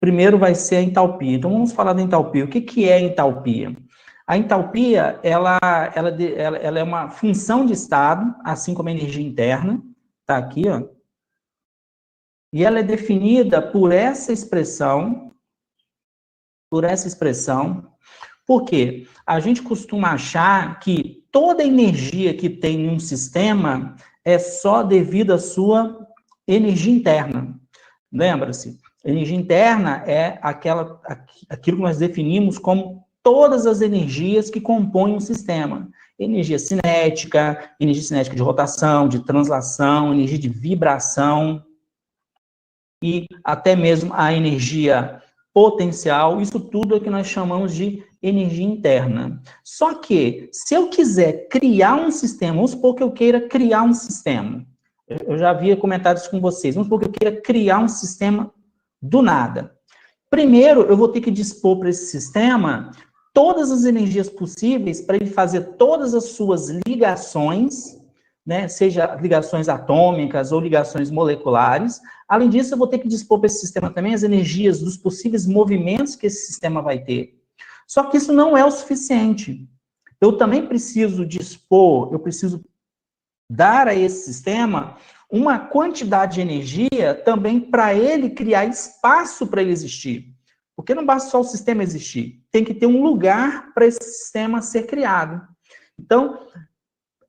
Primeiro vai ser a entalpia. Então, vamos falar da entalpia. O que é entalpia? A entalpia, ela é uma função de estado, assim como a energia interna, está aqui, ó. E ela é definida por essa expressão, por quê? A gente costuma achar que toda energia que tem em um sistema é só devido à sua energia interna. Lembra-se, energia interna é aquilo que nós definimos como todas as energias que compõem um sistema. Energia cinética de rotação, de translação, energia de vibração e até mesmo a energia potencial, isso tudo é o que nós chamamos de energia interna. Só que, se eu quiser criar um sistema, vamos supor que eu queira criar um sistema, eu já havia comentado isso com vocês, vamos supor que eu queira criar um sistema do nada. Primeiro, eu vou ter que dispor para esse sistema todas as energias possíveis para ele fazer todas as suas ligações, né, seja ligações atômicas ou ligações moleculares. Além disso, eu vou ter que dispor para esse sistema também as energias dos possíveis movimentos que esse sistema vai ter. Só que isso não é o suficiente. Eu também preciso dispor, eu preciso dar a esse sistema uma quantidade de energia também para ele criar espaço para ele existir. Porque não basta só o sistema existir, tem que ter um lugar para esse sistema ser criado. Então,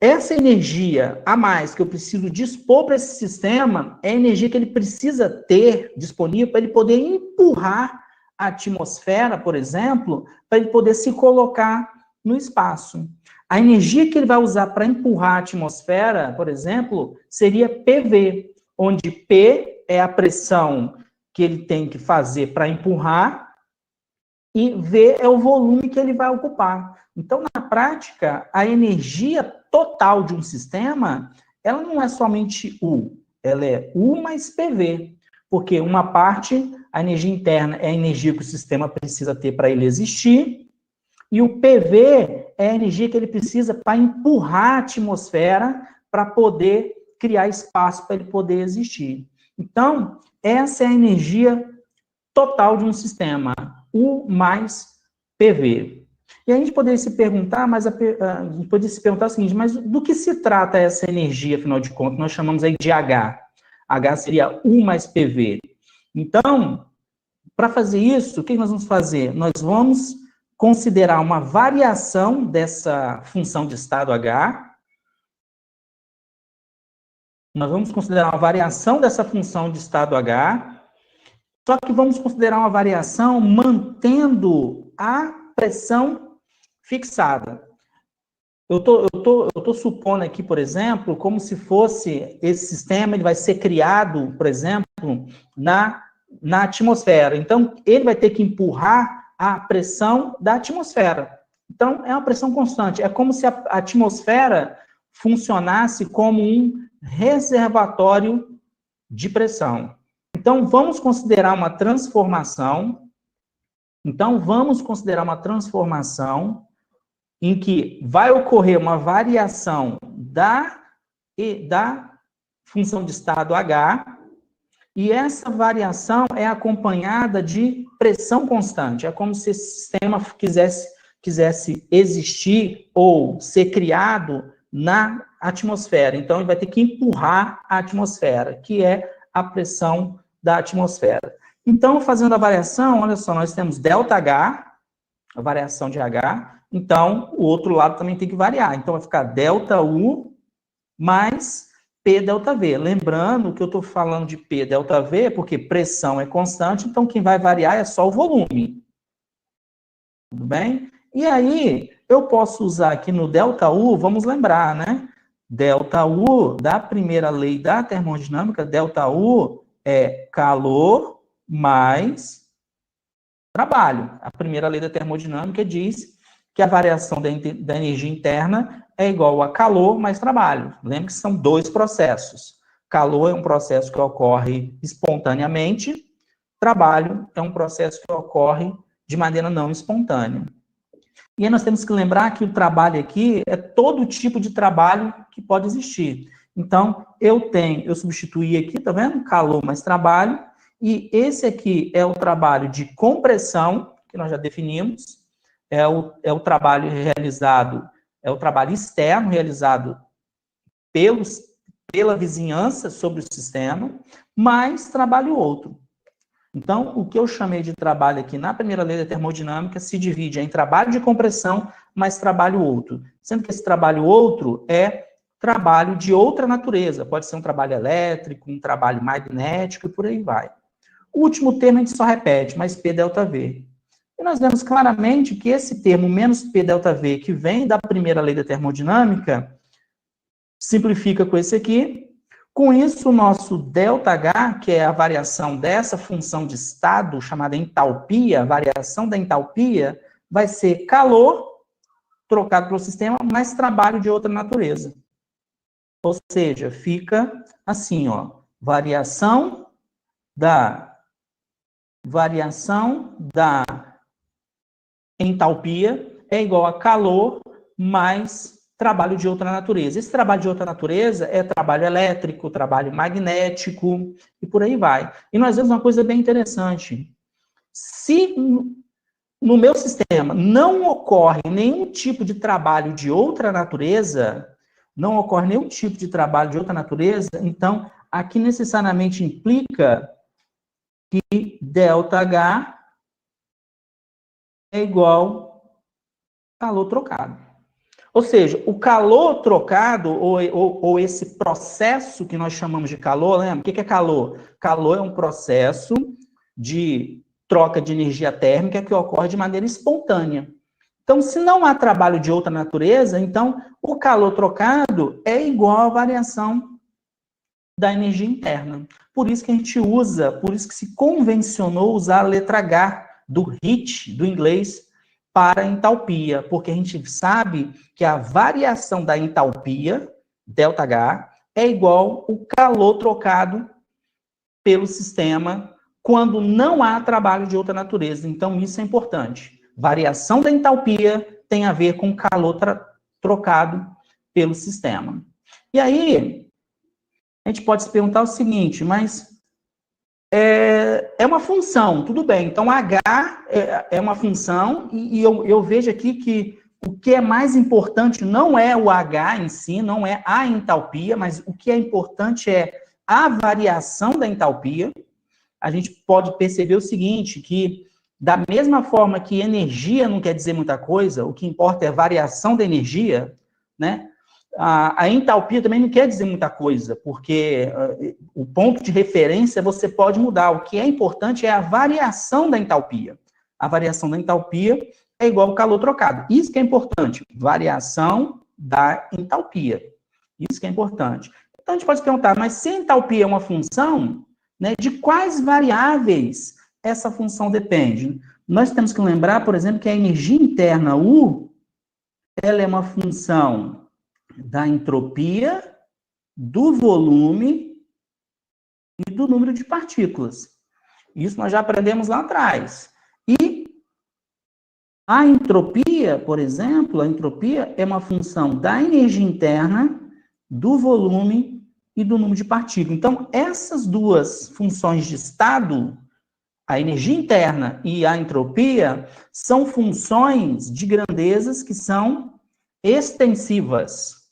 essa energia a mais que eu preciso dispor para esse sistema é a energia que ele precisa ter disponível para ele poder empurrar a atmosfera, por exemplo, para ele poder se colocar no espaço. A energia que ele vai usar para empurrar a atmosfera, por exemplo, seria PV, onde P é a pressão que ele tem que fazer para empurrar e V é o volume que ele vai ocupar. Então, na prática, a energia total de um sistema, ela não é somente U, ela é U mais PV, porque uma parte, a energia interna é a energia que o sistema precisa ter para ele existir, e o PV é a energia que ele precisa para empurrar a atmosfera para poder criar espaço para ele poder existir. Então, essa é a energia total de um sistema, U mais PV. E a gente poderia se perguntar, o seguinte, mas do que se trata essa energia, afinal de contas? Nós chamamos aí de H. H seria U mais PV. Então, para fazer isso, o que nós vamos fazer? Nós vamos considerar uma variação dessa função de estado H. Nós vamos considerar uma variação dessa função de estado H, só que vamos considerar uma variação mantendo a pressão fixada. Eu tô supondo aqui, por exemplo, como se fosse esse sistema, ele vai ser criado, por exemplo, na atmosfera. Então, ele vai ter que empurrar a pressão da atmosfera. Então, é uma pressão constante. É como se a atmosfera funcionasse como um reservatório de pressão. Então, vamos considerar uma transformação. Em que vai ocorrer uma variação da função de estado H, e essa variação é acompanhada de pressão constante. É como se esse sistema quisesse existir ou ser criado na atmosfera. Então, ele vai ter que empurrar a atmosfera, que é a pressão da atmosfera. Então, fazendo a variação, olha só, nós temos ΔH, a variação de H, então o outro lado também tem que variar. Então, vai ficar ΔU mais P ΔV. Lembrando que eu estou falando de P ΔV, porque pressão é constante, então quem vai variar é só o volume. Tudo bem? E aí, eu posso usar aqui no ΔU, vamos lembrar, né? ΔU, da primeira lei da termodinâmica, ΔU é calor mais trabalho. A primeira lei da termodinâmica diz que a variação da energia interna é igual a calor mais trabalho. Lembre que são dois processos. Calor é um processo que ocorre espontaneamente, trabalho é um processo que ocorre de maneira não espontânea. E aí nós temos que lembrar que o trabalho aqui é todo tipo de trabalho que pode existir. Então, eu substituí aqui, tá vendo? Calor mais trabalho, E esse aqui é o trabalho de compressão, que nós já definimos, é o trabalho realizado, é o trabalho externo realizado pela vizinhança sobre o sistema, mais trabalho outro. Então, o que eu chamei de trabalho aqui na primeira lei da termodinâmica se divide em trabalho de compressão mais trabalho outro. Sendo que esse trabalho outro é trabalho de outra natureza. Pode ser um trabalho elétrico, um trabalho magnético e por aí vai. O último termo a gente só repete, mais P delta V. E nós vemos claramente que esse termo menos P delta V, que vem da primeira lei da termodinâmica, simplifica com esse aqui. Com isso, o nosso ΔH, que é a variação dessa função de estado, chamada entalpia, a variação da entalpia, vai ser calor trocado pelo sistema, mais trabalho de outra natureza. Ou seja, fica assim, ó, variação da entalpia é igual a calor mais trabalho de outra natureza. Esse trabalho de outra natureza é trabalho elétrico, trabalho magnético e por aí vai. E nós vemos uma coisa bem interessante. Se no meu sistema não ocorre nenhum tipo de trabalho de outra natureza, então aqui necessariamente implica que ΔH é igual a calor trocado. Ou seja, o calor trocado, ou esse processo que nós chamamos de calor, lembra? O que é calor? Calor é um processo de troca de energia térmica que ocorre de maneira espontânea. Então, se não há trabalho de outra natureza, então o calor trocado é igual à variação da energia interna. Por isso que a gente usa, por isso que se convencionou usar a letra H do HIT, do inglês, para a entalpia, porque a gente sabe que a variação da entalpia, ΔH, é igual ao calor trocado pelo sistema quando não há trabalho de outra natureza. Então, isso é importante. Variação da entalpia tem a ver com calor trocado pelo sistema. E aí, a gente pode se perguntar o seguinte, mas é uma função, tudo bem. Então, H é uma função, e eu vejo aqui que o que é mais importante não é o H em si, não é a entalpia, mas o que é importante é a variação da entalpia. A gente pode perceber o seguinte, que da mesma forma que energia não quer dizer muita coisa, o que importa é a variação da energia, né? A entalpia também não quer dizer muita coisa, porque o ponto de referência você pode mudar. O que é importante é a variação da entalpia. A variação da entalpia é igual ao calor trocado. Isso que é importante, variação da entalpia. Isso que é importante. Então, a gente pode se perguntar, mas se a entalpia é uma função, né, de quais variáveis essa função depende? Nós temos que lembrar, por exemplo, que a energia interna, U, ela é uma função da entropia, do volume e do número de partículas. Isso nós já aprendemos lá atrás. E a entropia, por exemplo, a entropia é uma função da energia interna, do volume e do número de partículas. Então, essas duas funções de estado, a energia interna e a entropia, são funções de grandezas que são extensivas.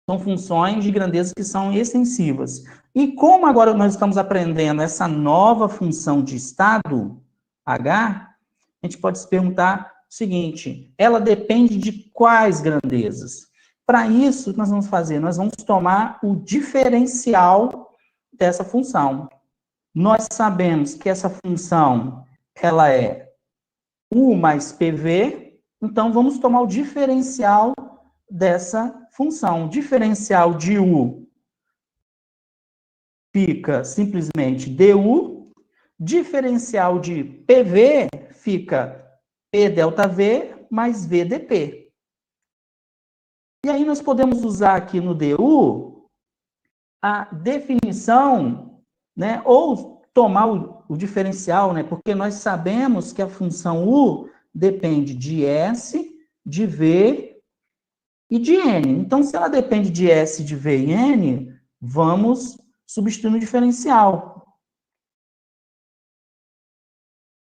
São funções de grandeza que são extensivas. E como agora nós estamos aprendendo essa nova função de estado, H, a gente pode se perguntar o seguinte, ela depende de quais grandezas? Para isso, o que nós vamos fazer? Nós vamos tomar o diferencial dessa função. Nós sabemos que essa função, ela é U mais PV, então vamos tomar o diferencial dessa função. O diferencial de U fica simplesmente du, diferencial de PV fica P delta V mais V dP. E aí nós podemos usar aqui no du a definição, né, ou tomar o diferencial, né, porque nós sabemos que a função U depende de S, de V e de N. Então, se ela depende de S, de V e N, vamos substituir no diferencial.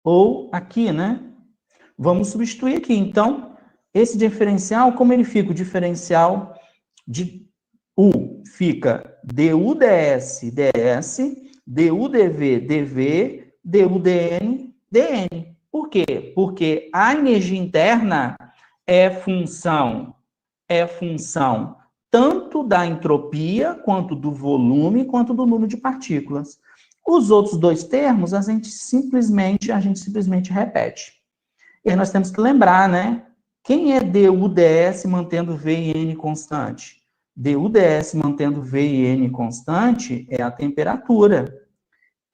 ou aqui, né? Vamos substituir aqui. Então, esse diferencial, como ele fica? O diferencial de U fica du ds, ds, du dv, dv, du dn, dn. Por quê? Porque a energia interna é função tanto da entropia, quanto do volume, quanto do número de partículas. Os outros dois termos, a gente simplesmente repete. E aí nós temos que lembrar, né? Quem é du ds mantendo V e N constante? Du ds mantendo V e N constante é a temperatura.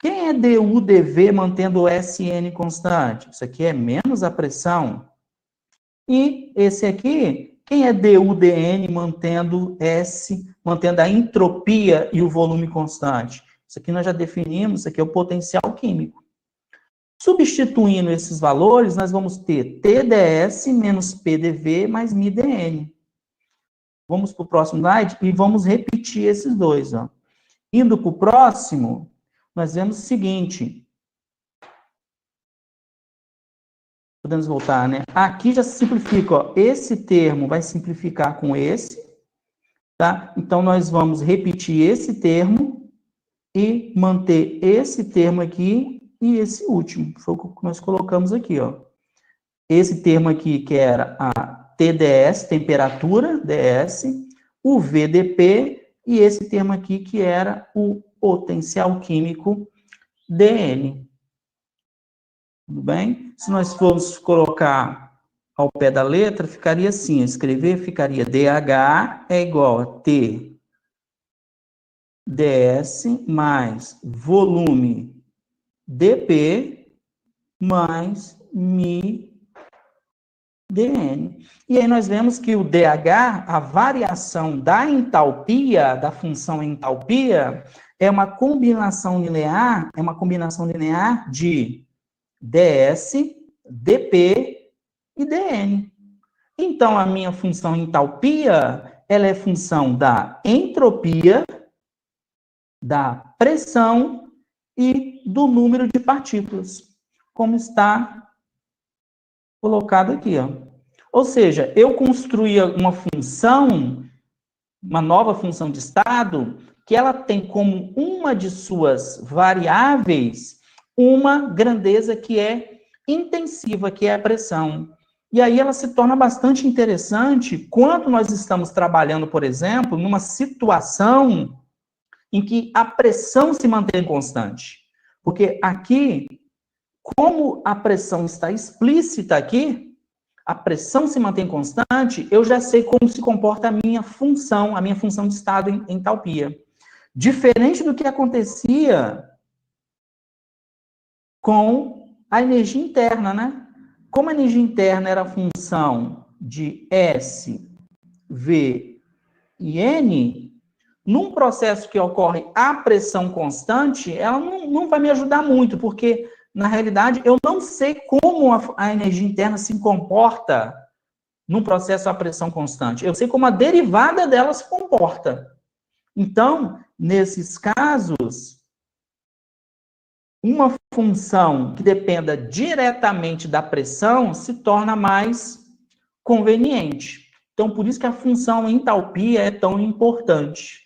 Quem é du dv mantendo S e N constante? Isso aqui é menos a pressão. E esse aqui, quem é du dn mantendo S, mantendo a entropia e o volume constante? Isso aqui nós já definimos, isso aqui é o potencial químico. Substituindo esses valores, nós vamos ter TdS menos PdV mais μdn. Vamos para o próximo slide e vamos repetir esses dois. Ó. Indo para o próximo, nós vemos o seguinte. Podemos voltar, né? Aqui já se simplifica, ó. Esse termo vai simplificar com esse, tá? Então, nós vamos repetir esse termo e manter esse termo aqui e esse último. Foi o que nós colocamos aqui, ó. Esse termo aqui, que era a TdS, temperatura, ds, o VdP, e esse termo aqui, que era o potencial químico, dN. Tudo bem? Se nós formos colocar ao pé da letra, ficaria assim, escrever ficaria DH é igual a T ds mais volume dP mais mi dN. E aí nós vemos que o DH, a variação da entalpia, da função entalpia, é uma combinação linear de ds, dP e dN. Então, a minha função entalpia, ela é função da entropia, da pressão e do número de partículas, como está colocado aqui, ó. Ou seja, eu construía uma função, uma nova função de estado, que ela tem como uma de suas variáveis uma grandeza que é intensiva, que é a pressão. E aí ela se torna bastante interessante quando nós estamos trabalhando, por exemplo, numa situação em que a pressão se mantém constante. Porque aqui, como a pressão está explícita aqui, a pressão se mantém constante, eu já sei como se comporta a minha função de estado em entalpia. Diferente do que acontecia com a energia interna, né? Como a energia interna era a função de S, V e N, num processo que ocorre a pressão constante, ela não vai me ajudar muito, porque, na realidade, eu não sei como a energia interna se comporta num processo a pressão constante. Eu sei como a derivada dela se comporta. Então, nesses casos, uma função que dependa diretamente da pressão se torna mais conveniente. Então, por isso que a função entalpia é tão importante.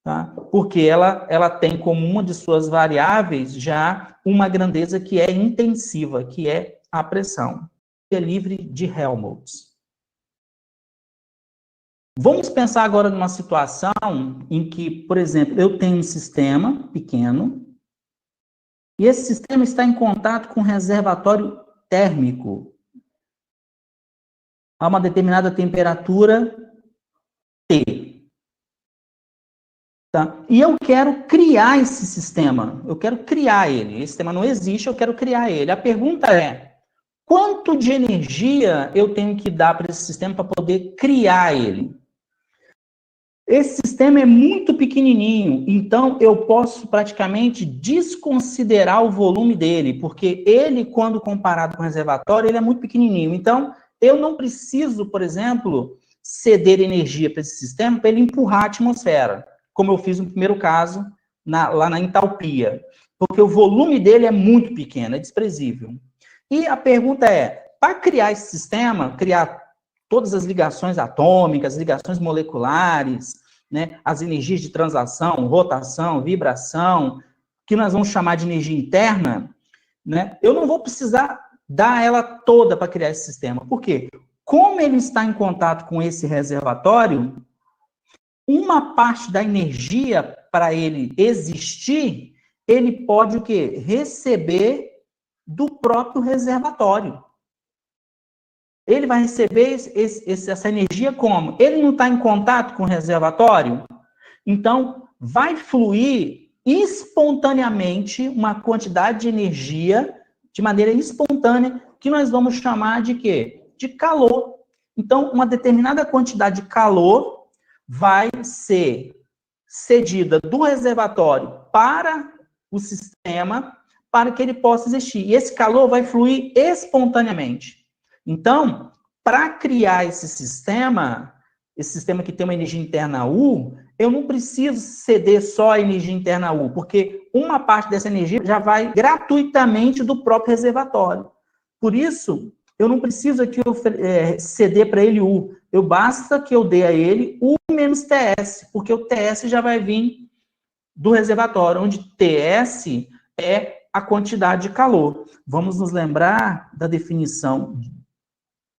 Tá? Porque ela tem como uma de suas variáveis já uma grandeza que é intensiva, que é a pressão. É livre de Helmholtz. Vamos pensar agora numa situação em que, por exemplo, eu tenho um sistema pequeno e esse sistema está em contato com um reservatório térmico a uma determinada temperatura T. Tá? E eu quero criar esse sistema. Eu quero criar ele. Esse sistema não existe, eu quero criar ele. A pergunta é, quanto de energia eu tenho que dar para esse sistema para poder criar ele? Esse sistema é muito pequenininho, então eu posso praticamente desconsiderar o volume dele, porque ele, quando comparado com o reservatório, ele é muito pequenininho. Então, eu não preciso, por exemplo, ceder energia para esse sistema para ele empurrar a atmosfera, como eu fiz no primeiro caso, lá na entalpia, porque o volume dele é muito pequeno, é desprezível. E a pergunta é, para criar esse sistema, criar todas as ligações atômicas, ligações moleculares, né, as energias de translação, rotação, vibração, que nós vamos chamar de energia interna, né, eu não vou precisar dar ela toda para criar esse sistema. Por quê? Como ele está em contato com esse reservatório, uma parte da energia para ele existir, ele pode o quê? Receber do próprio reservatório. Ele vai receber essa energia como? Ele não está em contato com o reservatório? Então, vai fluir espontaneamente uma quantidade de energia, de maneira espontânea, que nós vamos chamar de quê? De calor. Então, uma determinada quantidade de calor vai ser cedida do reservatório para o sistema, para que ele possa existir. E esse calor vai fluir espontaneamente. Então, para criar esse sistema que tem uma energia interna U, eu não preciso ceder só a energia interna U, porque uma parte dessa energia já vai gratuitamente do próprio reservatório. Por isso, eu não preciso aqui ceder para ele U. Basta que eu dê a ele U menos TS, porque o TS já vai vir do reservatório, onde TS é a quantidade de calor. Vamos nos lembrar da definição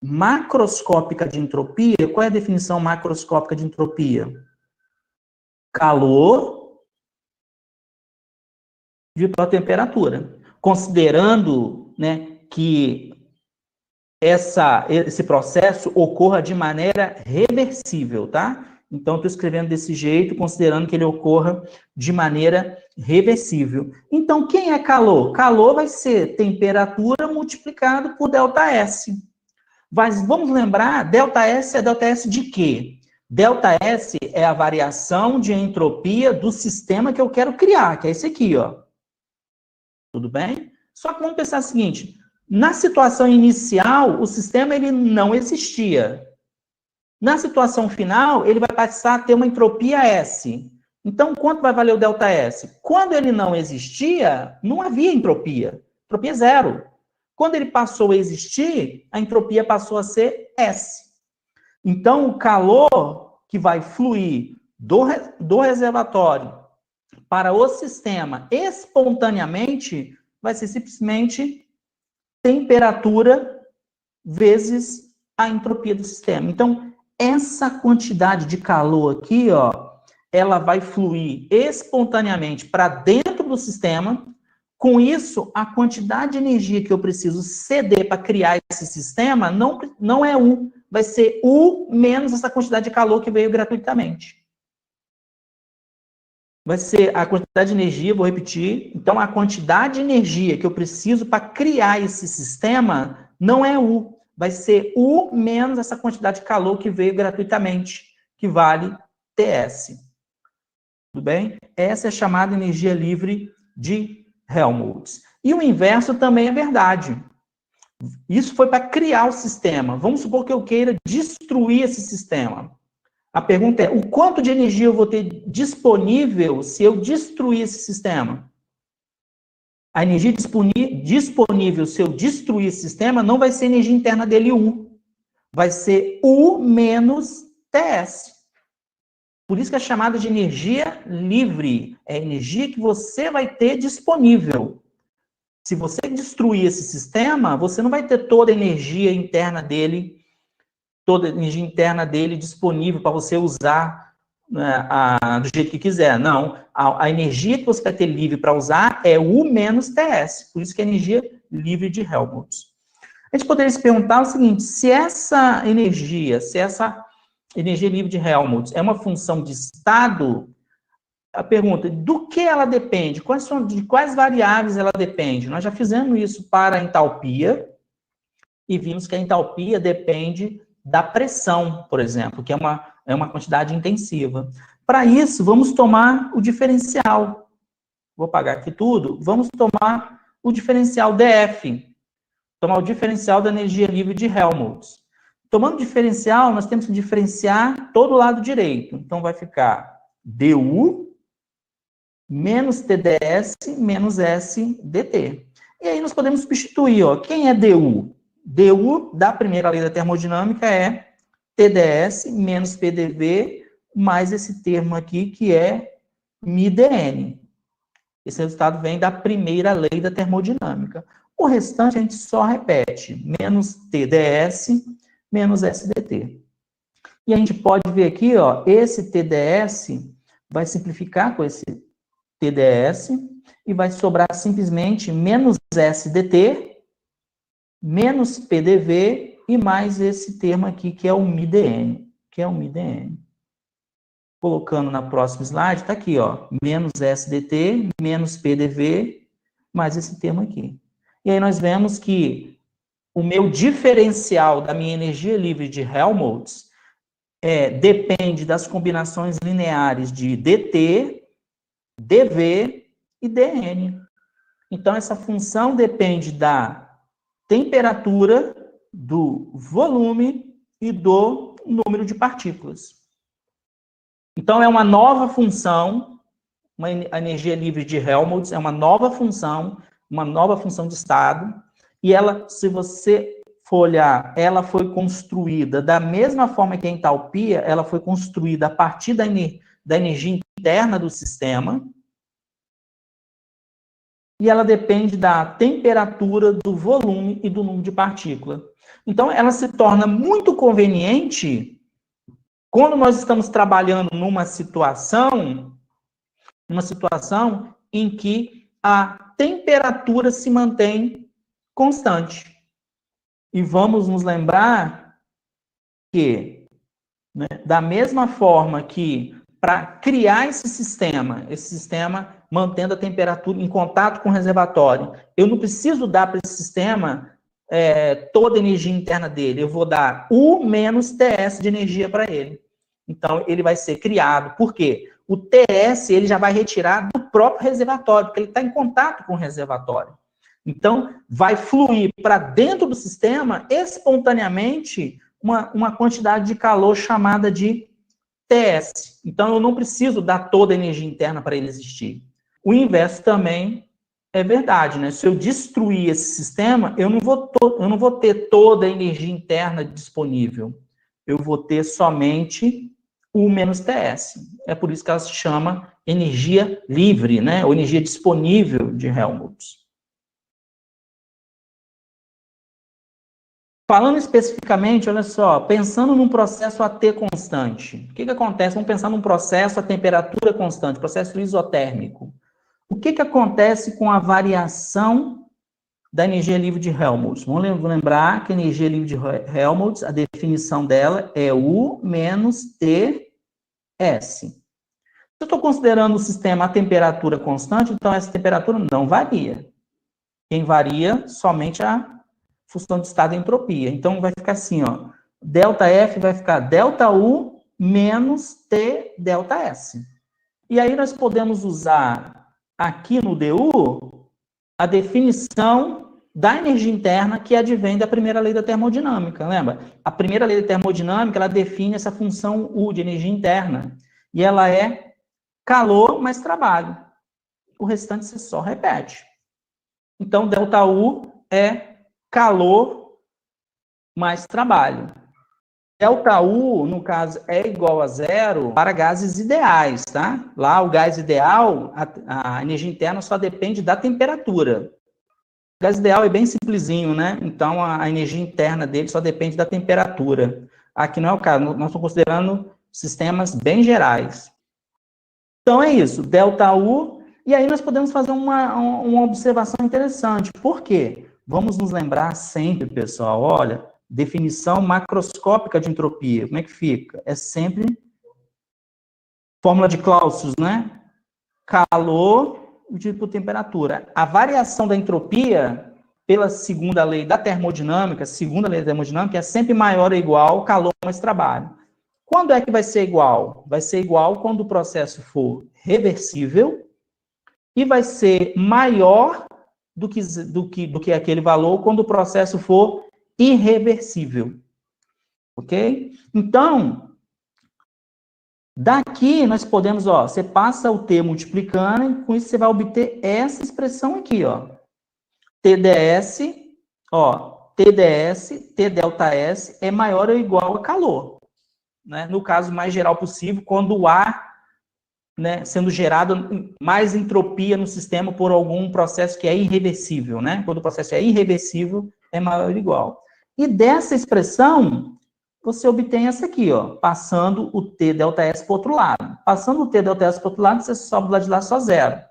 macroscópica de entropia. Qual é a definição macroscópica de entropia? Calor dividido pela temperatura. Considerando, né, que esse processo ocorra de maneira reversível, tá? Então, estou escrevendo desse jeito, considerando que ele ocorra de maneira reversível. Então, quem é calor? Calor vai ser temperatura multiplicado por ΔS. Mas vamos lembrar, ΔS é ΔS de quê? ΔS é a variação de entropia do sistema que eu quero criar, que é esse aqui, ó. Tudo bem? Só que vamos pensar o seguinte, na situação inicial, o sistema ele não existia. Na situação final, ele vai passar a ter uma entropia S. Então, quanto vai valer o ΔS? Quando ele não existia, não havia entropia. Entropia é zero. Quando ele passou a existir, a entropia passou a ser S. Então, o calor que vai fluir do reservatório para o sistema espontaneamente vai ser simplesmente temperatura vezes a entropia do sistema. Então, essa quantidade de calor aqui, ó, ela vai fluir espontaneamente para dentro do sistema. Com isso, a quantidade de energia que eu preciso ceder para criar esse sistema não é U, vai ser U menos essa quantidade de calor que veio gratuitamente. Vai ser a quantidade de energia, vou repetir, então a quantidade de energia que eu preciso para criar esse sistema não é U, vai ser U menos essa quantidade de calor que veio gratuitamente, que vale TS. Tudo bem? Essa é chamada energia livre de Helmholtz. E o inverso também é verdade. Isso foi para criar o sistema. Vamos supor que eu queira destruir esse sistema. A pergunta é, o quanto de energia eu vou ter disponível se eu destruir esse sistema? A energia disponível se eu destruir esse sistema não vai ser energia interna dele U. Vai ser U menos TS. Por isso que é chamada de energia livre. É a energia que você vai ter disponível. Se você destruir esse sistema, você não vai ter toda a energia interna dele, disponível para você usar, né, do jeito que quiser. Não. A energia que você vai ter livre para usar é U menos TS. Por isso que é energia livre de Helmholtz. A gente poderia se perguntar o seguinte, se essa energia livre de Helmholtz é uma função de estado, a pergunta, do que ela depende? De quais variáveis ela depende? Nós já fizemos isso para a entalpia e vimos que a entalpia depende da pressão, por exemplo, que é uma quantidade intensiva. Para isso, vamos tomar o diferencial. Vou apagar aqui tudo. Vamos tomar o diferencial dF. Tomar o diferencial da energia livre de Helmholtz. Tomando o diferencial, nós temos que diferenciar todo o lado direito. Então, vai ficar du menos TdS menos S dt. E aí nós podemos substituir, ó, quem é DU? DU da primeira lei da termodinâmica é TdS menos PDV mais esse termo aqui que é μdN. Esse resultado vem da primeira lei da termodinâmica. O restante a gente só repete, menos TdS menos SdT. E a gente pode ver aqui, ó, esse TdS vai simplificar com esse TdS e vai sobrar simplesmente menos SdT, menos PDV e mais esse termo aqui que é o μdN, Colocando na próxima slide, está aqui, ó, menos SdT, menos PDV, mais esse termo aqui. E aí nós vemos que o meu diferencial da minha energia livre de Helmholtz depende das combinações lineares de dt, dv e dn. Então, essa função depende da temperatura, do volume e do número de partículas. Então, é uma nova função, a energia livre de Helmholtz é uma nova função de estado, e ela, se você for olhar, ela foi construída da mesma forma que a entalpia, ela foi construída a partir da energia interna do sistema, e ela depende da temperatura, do volume e do número de partículas. Então, ela se torna muito conveniente quando nós estamos trabalhando numa situação em que a temperatura se mantém constante. E vamos nos lembrar que, né, da mesma forma que para criar esse sistema mantendo a temperatura em contato com o reservatório, eu não preciso dar para esse sistema toda a energia interna dele, eu vou dar U menos TS de energia para ele. Então, ele vai ser criado. Por quê? O TS ele já vai retirar do próprio reservatório, porque ele está em contato com o reservatório. Então, vai fluir para dentro do sistema, espontaneamente, uma quantidade de calor chamada de TS. Então, eu não preciso dar toda a energia interna para ele existir. O inverso também é verdade, né? Se eu destruir esse sistema, eu não vou ter toda a energia interna disponível. Eu vou ter somente U menos TS. É por isso que ela se chama energia livre, né? Ou energia disponível de Helmholtz. Falando especificamente, olha só, pensando num processo AT constante, o que acontece? Vamos pensar num processo a temperatura constante, processo isotérmico. O que acontece com a variação da energia livre de Helmholtz? Vamos lembrar que a energia livre de Helmholtz, a definição dela é U menos TS. Se eu estou considerando o sistema a temperatura constante, então essa temperatura não varia. Quem varia somente a função de estado e entropia. Então, vai ficar assim, ó. ΔF vai ficar ΔU menos T ΔS. E aí nós podemos usar aqui no DU a definição da energia interna que advém da primeira lei da termodinâmica, lembra? A primeira lei da termodinâmica, ela define essa função U de energia interna. E ela é calor mais trabalho. O restante você só repete. Então, ΔU é calor mais trabalho. ΔU, no caso, é igual a zero para gases ideais, tá? Lá, o gás ideal, a energia interna só depende da temperatura. O gás ideal é bem simplesinho, né? Então, a energia interna dele só depende da temperatura. Aqui não é o caso, nós estamos considerando sistemas bem gerais. Então, é isso, ΔU, e aí nós podemos fazer uma observação interessante. Por quê? Vamos nos lembrar sempre, pessoal, olha, definição macroscópica de entropia, como é que fica? É sempre fórmula de Clausius, né? Calor dividido por temperatura. A variação da entropia, pela segunda lei da termodinâmica, é sempre maior ou igual ao calor mais trabalho. Quando é que vai ser igual? Vai ser igual quando o processo for reversível e vai ser maior do que aquele valor quando o processo for irreversível. Ok? Então, daqui nós podemos, ó, você passa o T multiplicando e com isso você vai obter essa expressão aqui, ó. TDS, ó, TDS, T delta S é maior ou igual a calor, né? No caso mais geral possível, quando o ar, né, sendo gerado mais entropia no sistema por algum processo que é irreversível, né? Quando o processo é irreversível, é maior ou igual. E dessa expressão, você obtém essa aqui, ó, passando o T delta S para o outro lado. Passando o T delta S para o outro lado, você sobe lá de lá só zero.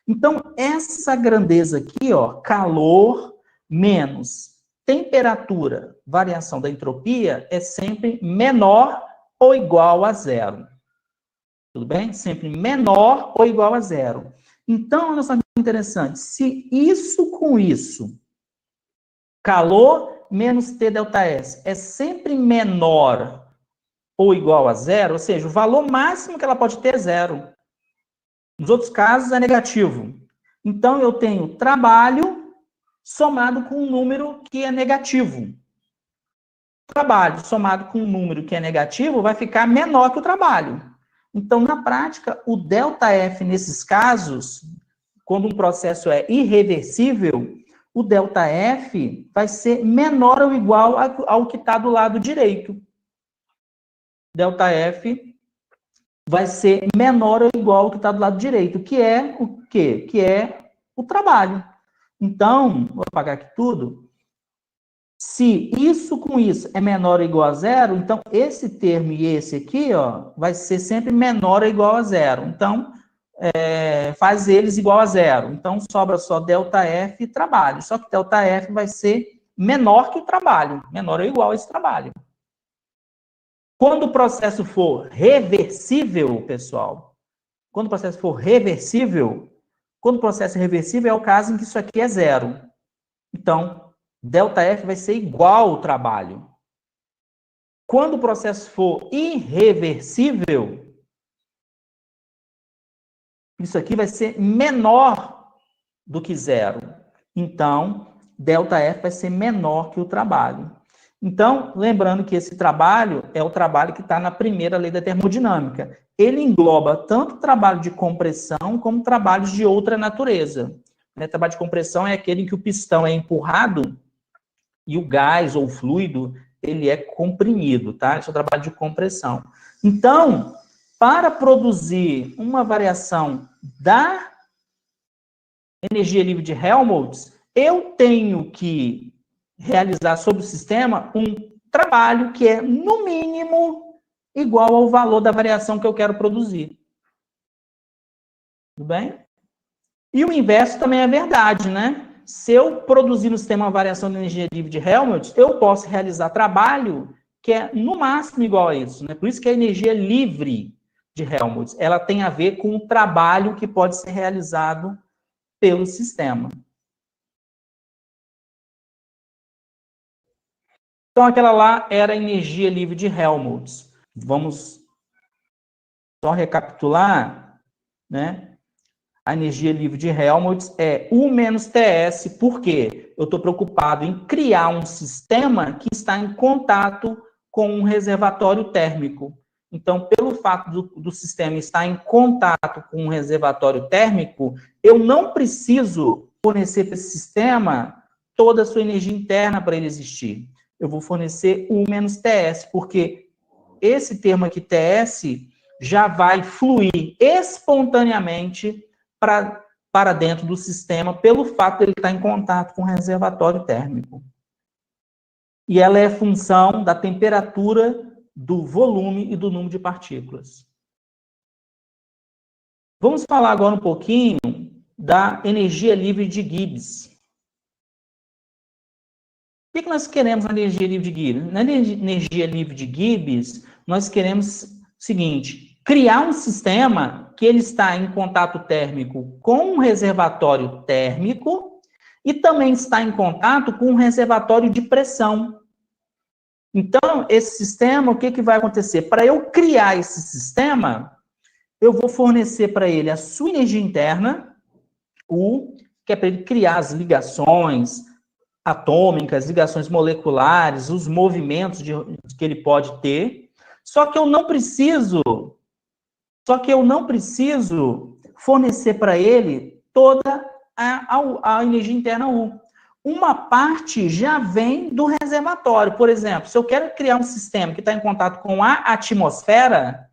Então, essa grandeza aqui, ó, calor menos temperatura, variação da entropia, é sempre menor ou igual a zero. Tudo bem? Sempre menor ou igual a zero. Então, olha só que interessante. Se isso com isso, calor menos T delta S, é sempre menor ou igual a zero, ou seja, o valor máximo que ela pode ter é zero. Nos outros casos, é negativo. Então, eu tenho trabalho somado com um número que é negativo. Trabalho somado com um número que é negativo vai ficar menor que o trabalho. Então, na prática, o ΔF nesses casos, quando um processo é irreversível, o ΔF vai ser menor ou igual ao que está do lado direito. ΔF vai ser menor ou igual ao que está do lado direito, que é o quê? Que é o trabalho. Então, vou apagar aqui tudo. Se isso com isso é menor ou igual a zero, então esse termo e esse aqui, ó, vai ser sempre menor ou igual a zero. Então, faz eles igual a zero. Então, sobra só ΔF e trabalho. Só que ΔF vai ser menor que o trabalho, menor ou igual a esse trabalho. Quando o processo for reversível, pessoal, quando o processo for reversível, quando o processo é reversível é o caso em que isso aqui é zero. Então, ΔF vai ser igual ao trabalho. Quando o processo for irreversível, isso aqui vai ser menor do que zero. Então, ΔF vai ser menor que o trabalho. Então, lembrando que esse trabalho é o trabalho que está na primeira lei da termodinâmica. Ele engloba tanto trabalho de compressão como trabalhos de outra natureza. Trabalho de compressão é aquele em que o pistão é empurrado e o gás ou o fluido, ele é comprimido, tá? Esse é o trabalho de compressão. Então, para produzir uma variação da energia livre de Helmholtz, eu tenho que realizar sobre o sistema um trabalho que é, no mínimo, igual ao valor da variação que eu quero produzir. Tudo bem? E o inverso também é verdade, né? Se eu produzir no sistema uma variação de energia livre de Helmholtz, eu posso realizar trabalho que é, no máximo, igual a isso, né? Por isso que a energia livre de Helmholtz, ela tem a ver com o trabalho que pode ser realizado pelo sistema. Então, aquela lá era a energia livre de Helmholtz. Vamos só recapitular, né? A energia livre de Helmholtz é U menos TS, por quê? Eu estou preocupado em criar um sistema que está em contato com um reservatório térmico. Então, pelo fato do sistema estar em contato com um reservatório térmico, eu não preciso fornecer para esse sistema toda a sua energia interna para ele existir. Eu vou fornecer U menos TS, porque esse termo aqui, TS, já vai fluir espontaneamente para dentro do sistema, pelo fato de ele estar em contato com o reservatório térmico. E ela é função da temperatura, do volume e do número de partículas. Vamos falar agora um pouquinho da energia livre de Gibbs. O que nós queremos na energia livre de Gibbs? Na energia livre de Gibbs, nós queremos o seguinte: criar um sistema que ele está em contato térmico com um reservatório térmico e também está em contato com um reservatório de pressão. Então, esse sistema, o que vai acontecer? Para eu criar esse sistema, eu vou fornecer para ele a sua energia interna, U, que é para ele criar as ligações atômicas, ligações moleculares, os movimentos que ele pode ter. Só que eu não preciso fornecer para ele toda a energia interna U. uma parte já vem do reservatório. Por exemplo, se eu quero criar um sistema que está em contato com a atmosfera,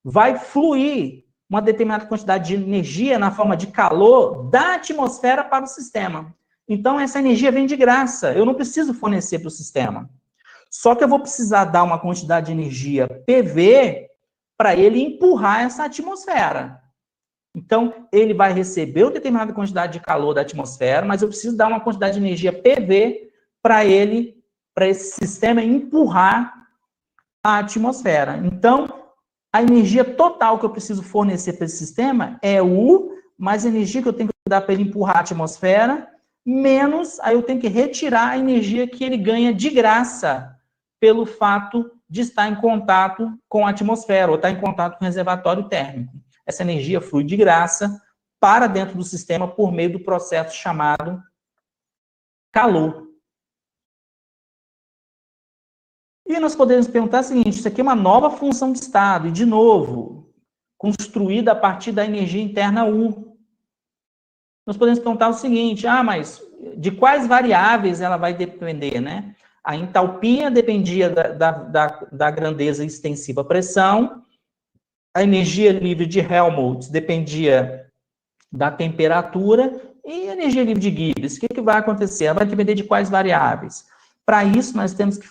vai fluir uma determinada quantidade de energia na forma de calor da atmosfera para o sistema. Então, essa energia vem de graça. Eu não preciso fornecer para o sistema. Só que eu vou precisar dar uma quantidade de energia PV para ele empurrar essa atmosfera. Então, ele vai receber uma determinada quantidade de calor da atmosfera, mas eu preciso dar uma quantidade de energia PV para esse sistema empurrar a atmosfera. Então, a energia total que eu preciso fornecer para esse sistema é U, mais a energia que eu tenho que dar para ele empurrar a atmosfera, menos, aí eu tenho que retirar a energia que ele ganha de graça pelo fato de estar em contato com a atmosfera, ou estar em contato com o reservatório térmico. Essa energia flui de graça para dentro do sistema por meio do processo chamado calor. E nós podemos perguntar o seguinte, isso aqui é uma nova função de estado, e de novo, construída a partir da energia interna U. Nós podemos perguntar o seguinte, mas de quais variáveis ela vai depender, né? A entalpia dependia da grandeza extensiva pressão, a energia livre de Helmholtz dependia da temperatura, e a energia livre de Gibbs, o que vai acontecer? Ela vai depender de quais variáveis? Para isso, nós temos que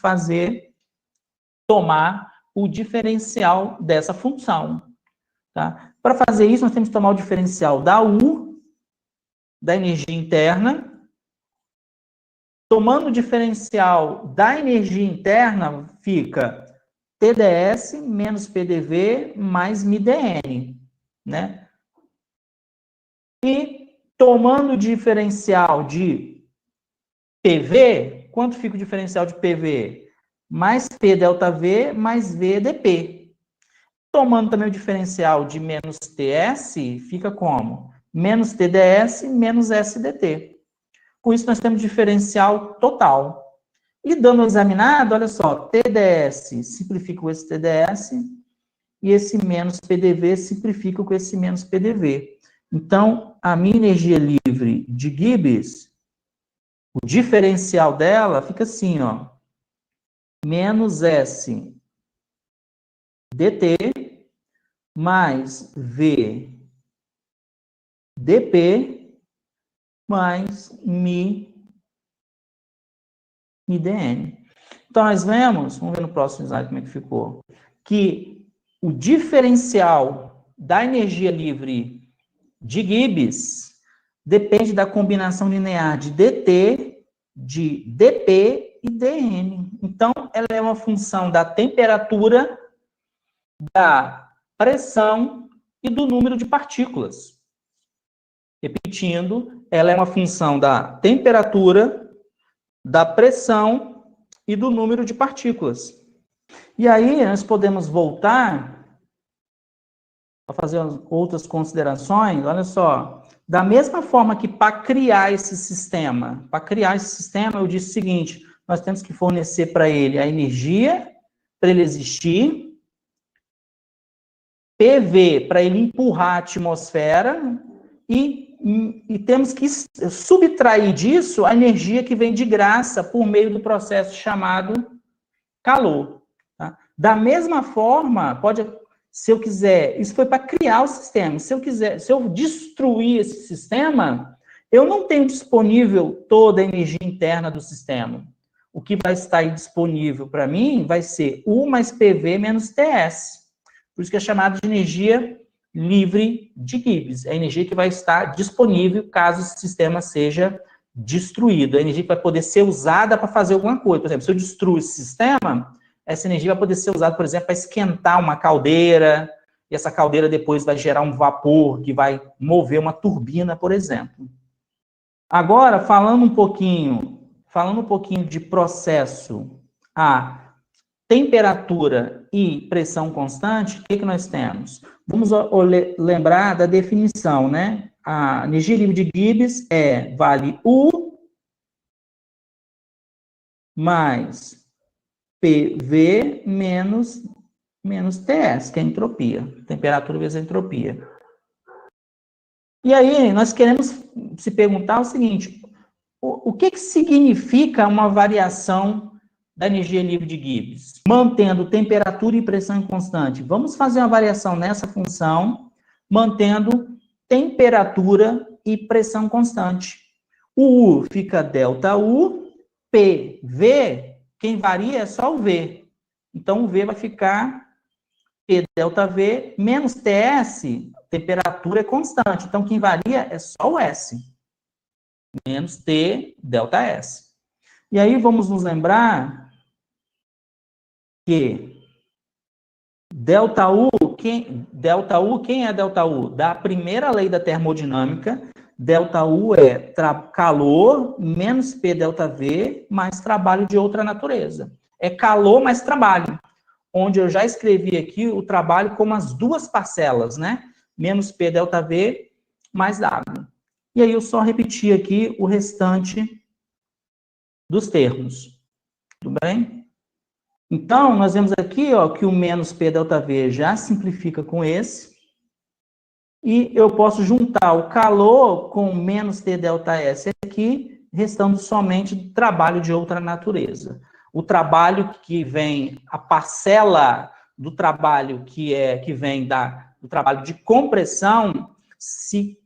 tomar o diferencial dessa função. Tá? Para fazer isso, nós temos que tomar o diferencial da U, da energia interna. Tomando o diferencial da energia interna, fica TdS menos PDV mais μdN, né? E tomando o diferencial de PV, quanto fica o diferencial de PV? Mais P delta V mais V dP. Tomando também o diferencial de menos TS, fica como? Menos TdS menos SdT. Com isso, nós temos diferencial total. E dando uma examinada, olha só, TdS simplifica com esse TdS, e esse menos PDV simplifica com esse menos PDV. Então, a minha energia livre de Gibbs, o diferencial dela fica assim, ó, menos S dt mais V dP mais mi dN. Então, nós vemos, vamos ver no próximo slide como é que ficou, que o diferencial da energia livre de Gibbs depende da combinação linear de dt, de dp e dn. Então, ela é uma função da temperatura, da pressão e do número de partículas. Repetindo, ela é uma função da temperatura, da pressão e do número de partículas. E aí, nós podemos voltar a fazer outras considerações. Olha só, da mesma forma que para criar esse sistema, eu disse o seguinte, nós temos que fornecer para ele a energia, para ele existir, PV, para ele empurrar a atmosfera, e temos que subtrair disso a energia que vem de graça por meio do processo chamado calor. Tá? Da mesma forma, se eu quiser, isso foi para criar o sistema, se eu destruir esse sistema, eu não tenho disponível toda a energia interna do sistema. O que vai estar disponível para mim vai ser U mais PV menos TS. Por isso que é chamado de energia livre de Gibbs. É a energia que vai estar disponível caso esse sistema seja destruído. A energia que vai poder ser usada para fazer alguma coisa. Por exemplo, se eu destruo esse sistema, essa energia vai poder ser usada, por exemplo, para esquentar uma caldeira, e essa caldeira depois vai gerar um vapor que vai mover uma turbina, por exemplo. Agora, falando um pouquinho de processo a temperatura e pressão constante, o que nós temos? Vamos lembrar da definição, né? A energia livre de Gibbs vale U mais PV menos TS, que é a entropia. Temperatura vezes a entropia. E aí, nós queremos se perguntar o seguinte, O que significa uma variação da energia livre de Gibbs? Mantendo temperatura e pressão constante. Vamos fazer uma variação nessa função, mantendo temperatura e pressão constante. O U fica ΔU, P, V, quem varia é só o V. Então, o V vai ficar P ΔV menos TS, temperatura é constante. Então, quem varia é só o S. Menos T ΔS. E aí, vamos nos lembrar que ΔU, quem é ΔU? Da primeira lei da termodinâmica, ΔU é calor menos P ΔV mais trabalho de outra natureza. É calor mais trabalho, onde eu já escrevi aqui o trabalho como as duas parcelas, né? Menos P ΔV mais W. E aí eu só repeti aqui o restante dos termos. Tudo bem? Então, nós vemos aqui, ó, que o menos P ΔV já simplifica com esse. E eu posso juntar o calor com menos T ΔS aqui, restando somente trabalho de outra natureza. O trabalho que vem, a parcela do trabalho que vem do trabalho de compressão, se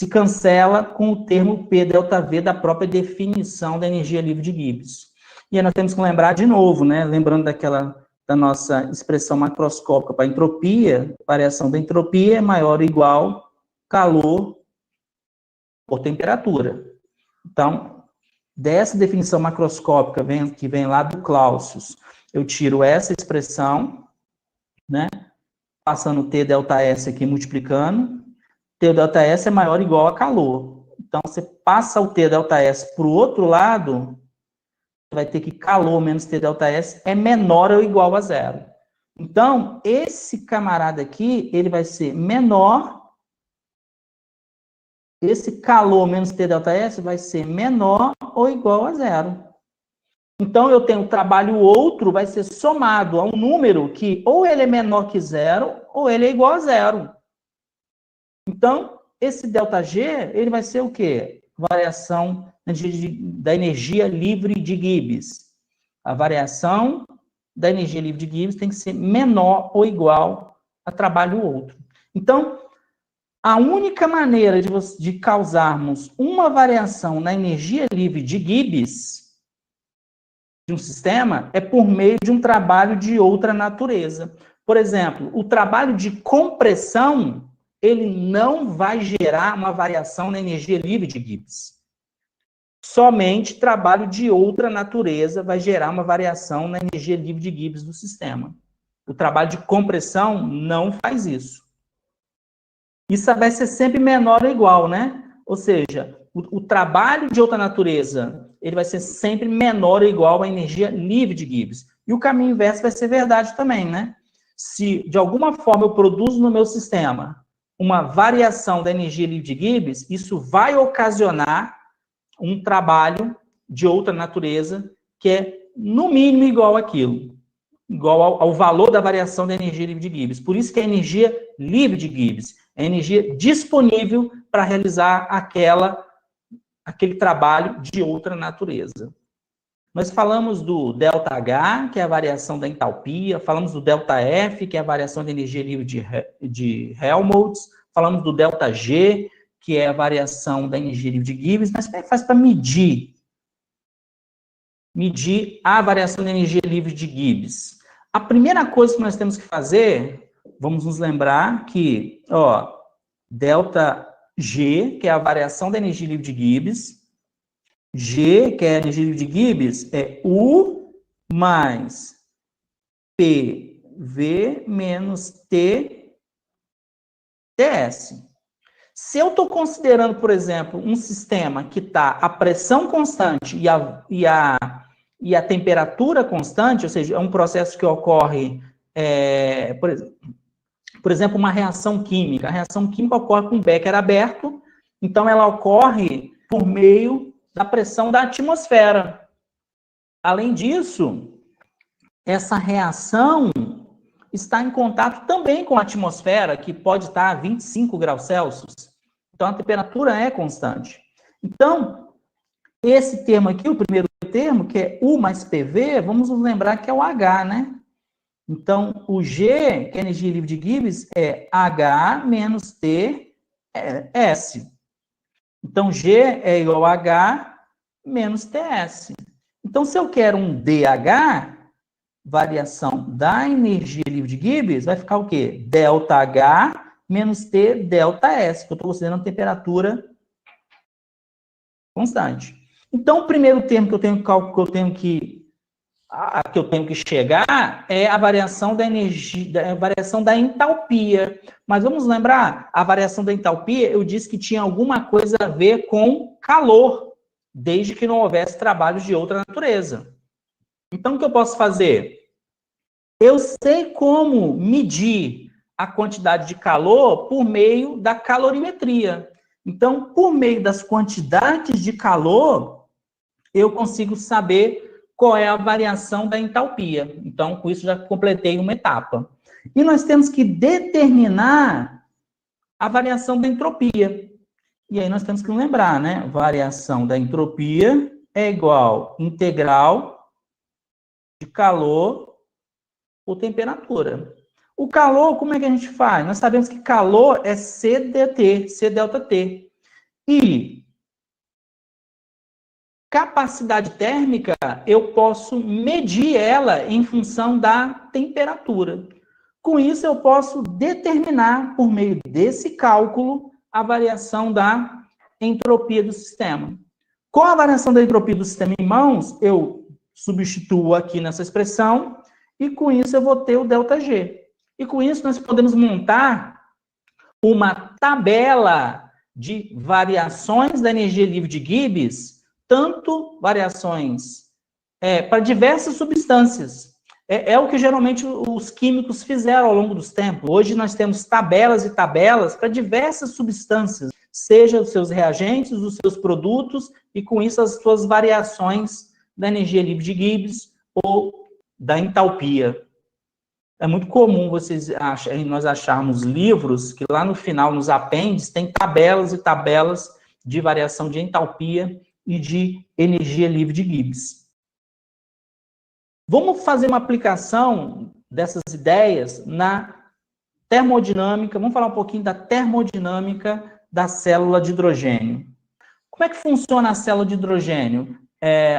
cancela com o termo P ΔV da própria definição da energia livre de Gibbs. E aí nós temos que lembrar de novo, né? Lembrando da nossa expressão macroscópica para entropia, variação da entropia é maior ou igual calor por temperatura. Então, dessa definição macroscópica que vem lá do Clausius, eu tiro essa expressão, né? Passando T ΔS aqui, multiplicando. T ΔS é maior ou igual a calor. Então, você passa o T ΔS para o outro lado, vai ter que calor menos T ΔS é menor ou igual a zero. Então, esse camarada aqui, ele vai ser menor, esse calor menos T ΔS vai ser menor ou igual a zero. Então, eu tenho o trabalho outro, vai ser somado a um número que ou ele é menor que zero, ou ele é igual a zero. Então, esse ΔG, ele vai ser o quê? Variação da energia livre de Gibbs. A variação da energia livre de Gibbs tem que ser menor ou igual a trabalho outro. Então, a única maneira de causarmos uma variação na energia livre de Gibbs de um sistema é por meio de um trabalho de outra natureza. Por exemplo, o trabalho de compressão, ele não vai gerar uma variação na energia livre de Gibbs. Somente trabalho de outra natureza vai gerar uma variação na energia livre de Gibbs do sistema. O trabalho de compressão não faz isso. Isso vai ser sempre menor ou igual, né? Ou seja, o trabalho de outra natureza, ele vai ser sempre menor ou igual à energia livre de Gibbs. E o caminho inverso vai ser verdade também, né? Se, de alguma forma, eu produzo no meu sistema uma variação da energia livre de Gibbs, isso vai ocasionar um trabalho de outra natureza que é, no mínimo, igual àquilo. Igual ao valor da variação da energia livre de Gibbs. Por isso que é energia livre de Gibbs. É energia disponível para realizar aquele trabalho de outra natureza. Nós falamos do ΔH, que é a variação da entalpia, falamos do ΔF, que é a variação da energia livre de Helmholtz, falamos do ΔG, que é a variação da energia livre de Gibbs, mas como é que faz para medir a variação da energia livre de Gibbs? A primeira coisa que nós temos que fazer, vamos nos lembrar que, ó, ΔG, que é a variação da energia livre de Gibbs, G, que é a energia livre de Gibbs, é U mais PV menos TS. Se eu estou considerando, por exemplo, um sistema que está a pressão constante e a temperatura constante, ou seja, é um processo que ocorre, por exemplo, uma reação química. A reação química ocorre com o Becker aberto, então ela ocorre por meio da pressão da atmosfera. Além disso, essa reação está em contato também com a atmosfera, que pode estar a 25 graus Celsius. Então, a temperatura é constante. Então, esse termo aqui, o primeiro termo, que é U mais PV, vamos nos lembrar que é o H, né? Então, o G, que é a energia livre de Gibbs, é H menos TS. Então, G é igual a H menos TS. Então, se eu quero um DH, variação da energia livre de Gibbs, vai ficar o quê? Delta H menos T delta S, que eu estou considerando temperatura constante. Então, o primeiro termo que eu tenho que chegar é a variação da energia, a variação da entalpia. Mas vamos lembrar, a variação da entalpia, eu disse que tinha alguma coisa a ver com calor, desde que não houvesse trabalhos de outra natureza. Então, o que eu posso fazer? Eu sei como medir a quantidade de calor por meio da calorimetria. Então, por meio das quantidades de calor, eu consigo saber qual é a variação da entalpia. Então, com isso, já completei uma etapa. E nós temos que determinar a variação da entropia. E aí nós temos que lembrar, né? Variação da entropia é igual integral de calor por temperatura. O calor, como é que a gente faz? Nós sabemos que calor é CDT, C delta T. E capacidade térmica, eu posso medir ela em função da temperatura. Com isso, eu posso determinar, por meio desse cálculo, a variação da entropia do sistema. Com a variação da entropia do sistema em mãos, eu substituo aqui nessa expressão, e com isso eu vou ter o ΔG. E com isso nós podemos montar uma tabela de variações da energia livre de Gibbs, tanto variações para diversas substâncias. É o que geralmente os químicos fizeram ao longo dos tempos. Hoje nós temos tabelas e tabelas para diversas substâncias, seja os seus reagentes, os seus produtos, e com isso as suas variações da energia livre de Gibbs ou da entalpia. É muito comum nós acharmos livros que lá no final, nos apêndices, tem tabelas e tabelas de variação de entalpia e de energia livre de Gibbs. Vamos fazer uma aplicação dessas ideias na termodinâmica. Vamos falar um pouquinho da termodinâmica da célula de hidrogênio. Como é que funciona a célula de hidrogênio?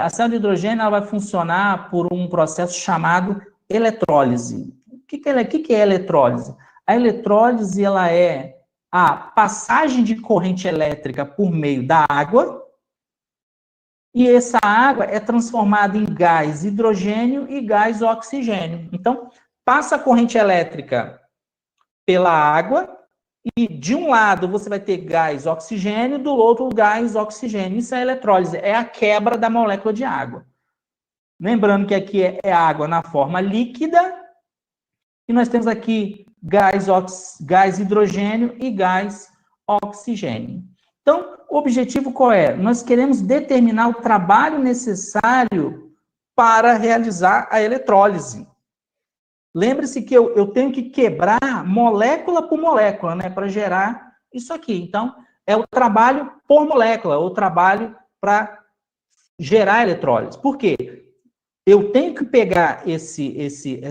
A célula de hidrogênio ela vai funcionar por um processo chamado eletrólise. O que é eletrólise? A eletrólise ela é a passagem de corrente elétrica por meio da água, e essa água é transformada em gás hidrogênio e gás oxigênio. Então, passa a corrente elétrica pela água, e de um lado você vai ter gás oxigênio, do outro gás oxigênio. Isso é eletrólise, é a quebra da molécula de água. Lembrando que aqui é água na forma líquida, e nós temos aqui gás hidrogênio e gás oxigênio. Então, o objetivo qual é? Nós queremos determinar o trabalho necessário para realizar a eletrólise. Lembre-se que eu tenho que quebrar molécula por molécula, né, para gerar isso aqui. Então, é o trabalho por molécula, o trabalho para gerar a eletrólise. Por quê? Eu tenho que pegar esse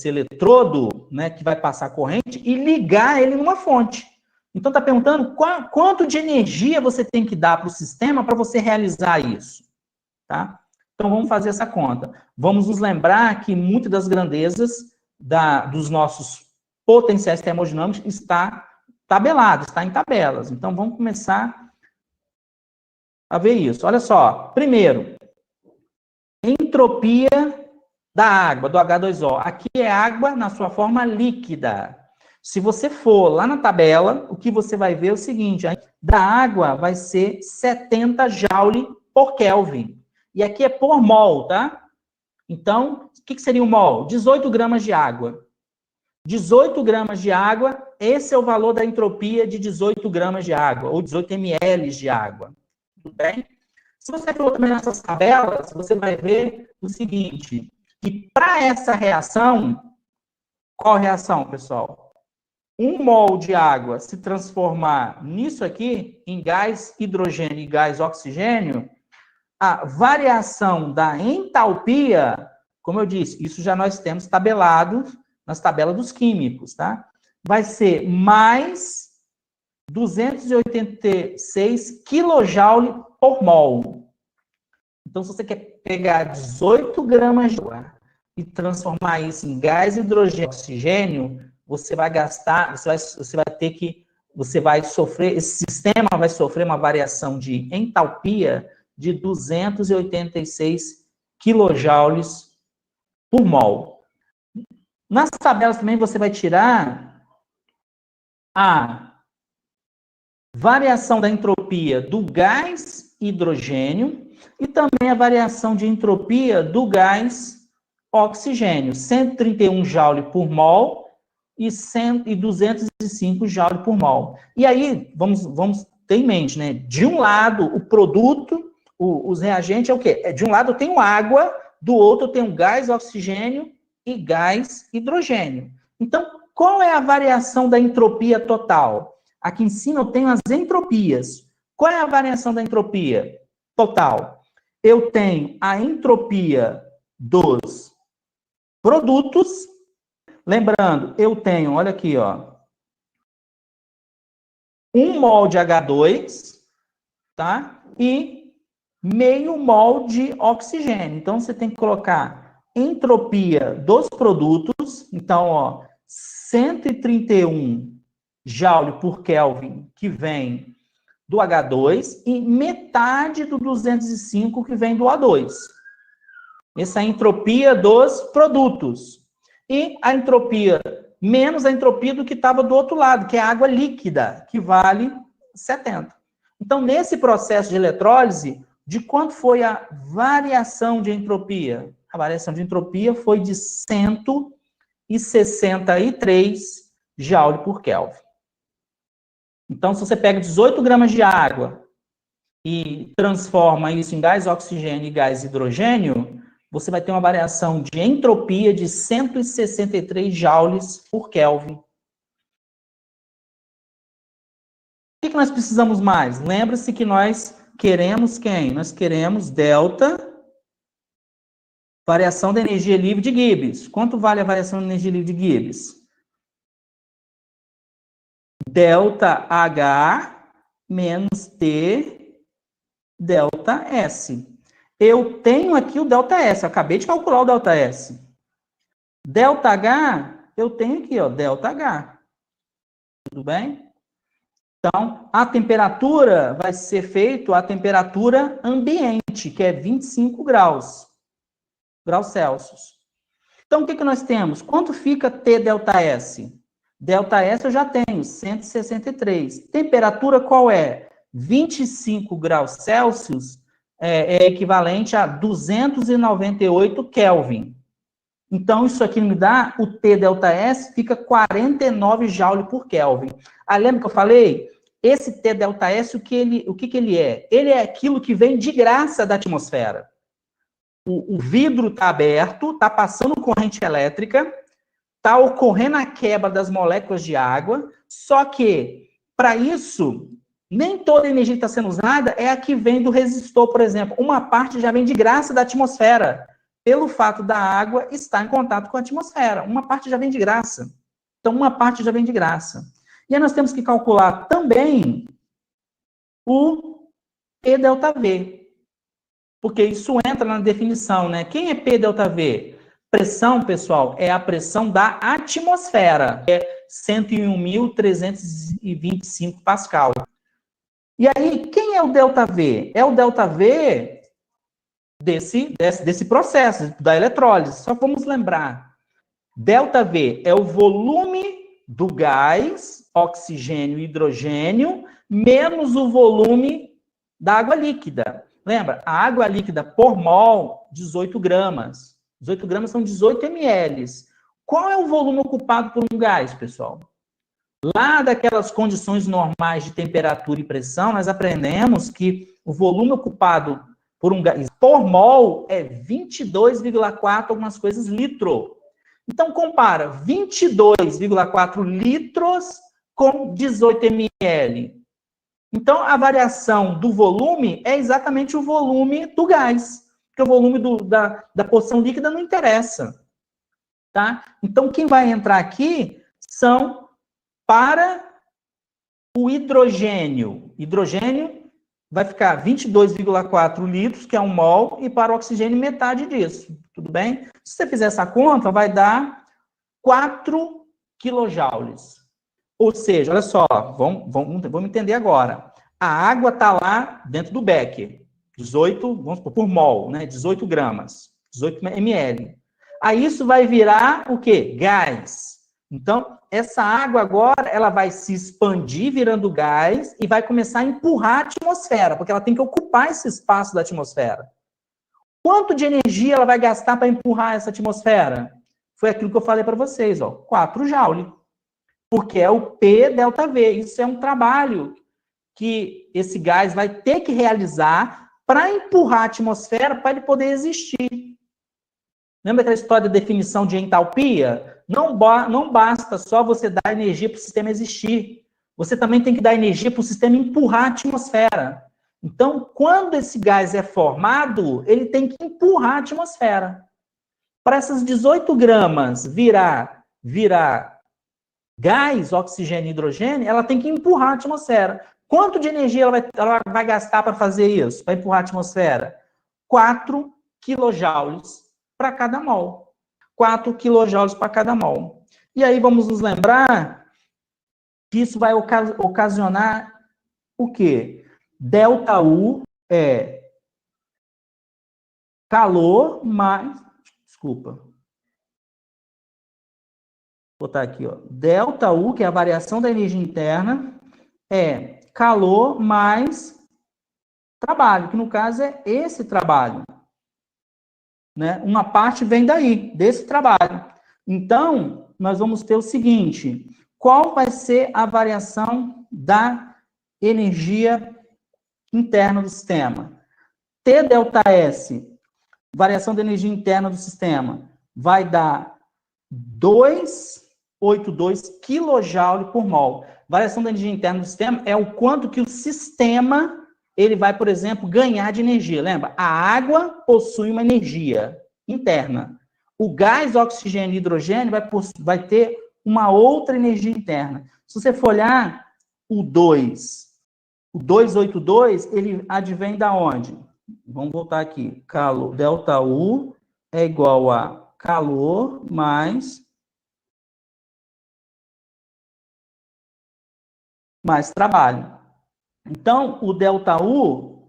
eletrodo, né, que vai passar a corrente, e ligar ele numa fonte. Então, está perguntando quanto de energia você tem que dar para o sistema para você realizar isso. Tá? Então, vamos fazer essa conta. Vamos nos lembrar que muitas das grandezas dos nossos potenciais termodinâmicos está tabelado, está em tabelas. Então, vamos começar a ver isso. Olha só. Primeiro, entropia da água, do H2O. Aqui é água na sua forma líquida. Se você for lá na tabela, o que você vai ver é o seguinte, da água vai ser 70 Joule por Kelvin. E aqui é por mol, tá? Então, o que seria um mol? 18 gramas de água. 18 gramas de água, esse é o valor da entropia de 18 gramas de água, ou 18 ml de água. Tudo bem? Se você for também nessas tabelas, você vai ver o seguinte, que para essa reação, qual reação, pessoal? 1 mol de água se transformar nisso aqui, em gás hidrogênio e gás oxigênio, a variação da entalpia, como eu disse, isso já nós temos tabelado nas tabelas dos químicos, tá? Vai ser mais 286 kJ por mol. Então, se você quer pegar 18 gramas de água e transformar isso em gás, hidrogênio e oxigênio, você vai gastar, você vai ter que, você vai sofrer, esse sistema vai sofrer uma variação de entalpia de 286 kJ por mol. Nas tabelas também você vai tirar a variação da entropia do gás hidrogênio e também a variação de entropia do gás oxigênio, 131 joule por mol e 205 joule por mol. E aí, vamos ter em mente, né? De um lado, o produto, os reagentes é o quê? De um lado tem água, do outro tem o gás oxigênio e gás hidrogênio. Então, qual é a variação da entropia total? Aqui em cima eu tenho as entropias. Qual é a variação da entropia total? Eu tenho a entropia dos produtos. Lembrando, eu tenho, olha aqui, ó, 1 mol de H2, tá? E meio mol de oxigênio. Então, você tem que colocar entropia dos produtos. Então, ó, 131 joule por Kelvin, que vem do H2, e metade do 205 que vem do O2. Essa é a entropia dos produtos. E a entropia, menos a entropia do que estava do outro lado, que é a água líquida, que vale 70. Então, nesse processo de eletrólise, de quanto foi a variação de entropia? A variação de entropia foi de 163 joule por Kelvin. Então, se você pega 18 gramas de água e transforma isso em gás oxigênio e gás hidrogênio, você vai ter uma variação de entropia de 163 joules por Kelvin. O que nós precisamos mais? Lembra-se que nós queremos quem? Nós queremos delta, variação da energia livre de Gibbs. Quanto vale a variação da energia livre de Gibbs? Delta H menos T delta S. Eu tenho aqui o delta S, eu acabei de calcular o delta S. Delta H, eu tenho aqui, ó, delta H. Tudo bem? Então, a temperatura vai ser feita a temperatura ambiente, que é 25 graus Celsius. Então, o que nós temos? Quanto fica T delta S? Delta S eu já tenho, 163. Temperatura qual é? 25 graus Celsius é equivalente a 298 Kelvin. Então, isso aqui me dá, o T delta S fica 49 joule por Kelvin. Ah, lembra que eu falei? Esse T delta S, o que ele é? Ele é aquilo que vem de graça da atmosfera. O vidro está aberto, está passando corrente elétrica, está ocorrendo a quebra das moléculas de água, só que, para isso, nem toda a energia que está sendo usada é a que vem do resistor, por exemplo. Uma parte já vem de graça da atmosfera, pelo fato da água estar em contato com a atmosfera. Uma parte já vem de graça. Então, uma parte já vem de graça. E aí nós temos que calcular também o P delta V, porque isso entra na definição, né? Quem é P delta V? Pressão, pessoal, é a pressão da atmosfera, é 101.325 pascal. E aí, quem é o delta V? É o delta V desse processo, da eletrólise. Só vamos lembrar, delta V é o volume do gás, oxigênio e hidrogênio, menos o volume da água líquida. Lembra? A água líquida por mol, 18 gramas. 18 gramas são 18 ml. Qual é o volume ocupado por um gás, pessoal? Lá daquelas condições normais de temperatura e pressão, nós aprendemos que o volume ocupado por um gás por mol é 22,4 algumas coisas litro. Então, compara 22,4 litros com 18 ml. Então, a variação do volume é exatamente o volume do gás, porque o volume da porção líquida não interessa, tá? Então, quem vai entrar aqui são para o hidrogênio. Hidrogênio vai ficar 22,4 litros, que é 1 mol, e para o oxigênio, metade disso, tudo bem? Se você fizer essa conta, vai dar 4 quilojoules. Ou seja, olha só, vamos entender agora. A água está lá dentro do becker, 18, vamos supor, por mol, né? 18 gramas, 18 ml. Aí isso vai virar o quê? Gás. Então, essa água agora, ela vai se expandir virando gás e vai começar a empurrar a atmosfera, porque ela tem que ocupar esse espaço da atmosfera. Quanto de energia ela vai gastar para empurrar essa atmosfera? Foi aquilo que eu falei para vocês, ó, 4 joules. Porque é o P delta V. Isso é um trabalho que esse gás vai ter que realizar para empurrar a atmosfera para ele poder existir. Lembra aquela história da definição de entalpia? Não basta só você dar energia para o sistema existir. Você também tem que dar energia para o sistema empurrar a atmosfera. Então, quando esse gás é formado, ele tem que empurrar a atmosfera. Para essas 18 gramas virar gás, oxigênio e hidrogênio, ela tem que empurrar a atmosfera. Quanto de energia ela vai gastar para fazer isso, para empurrar a atmosfera? 4 quilojoules para cada mol. 4 quilojoules para cada mol. E aí vamos nos lembrar que isso vai ocasionar o quê? Delta U é calor mais... Desculpa. Vou botar aqui, ó. Delta U, que é a variação da energia interna, é calor mais trabalho, que no caso é esse trabalho. Né? Uma parte vem daí, desse trabalho. Então, nós vamos ter o seguinte: qual vai ser a variação da energia interna do sistema? T delta S, variação da energia interna do sistema, vai dar 282 kJ por mol. Variação da energia interna do sistema é o quanto que o sistema ele vai, por exemplo, ganhar de energia. Lembra? A água possui uma energia interna. O gás, oxigênio e hidrogênio vai ter uma outra energia interna. Se você for olhar o 282, ele advém da onde? Vamos voltar aqui. Calor, delta U é igual a calor mais trabalho. Então, o delta U,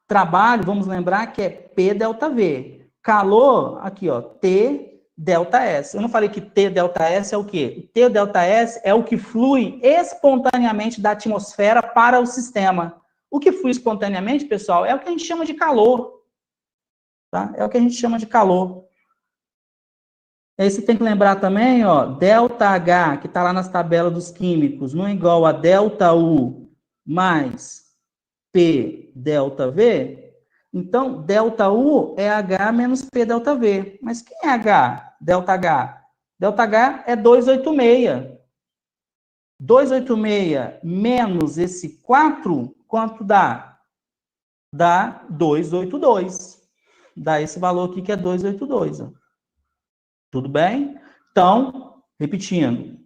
trabalho, vamos lembrar que é P delta V. Calor, aqui, ó, T delta S. Eu não falei que T delta S é o quê? T delta S é o que flui espontaneamente da atmosfera para o sistema. O que flui espontaneamente, pessoal, é o que a gente chama de calor. Tá? É o que a gente chama de calor. Aí você tem que lembrar também, ó, delta H, que está lá nas tabelas dos químicos, não é igual a delta U mais P delta V. Então, delta U é H menos P delta V. Mas quem é H? Delta H? Delta H é 286. 286 menos esse 4, quanto dá? Dá 282. Dá esse valor aqui que é 282. Ó. Tudo bem? Então, repetindo.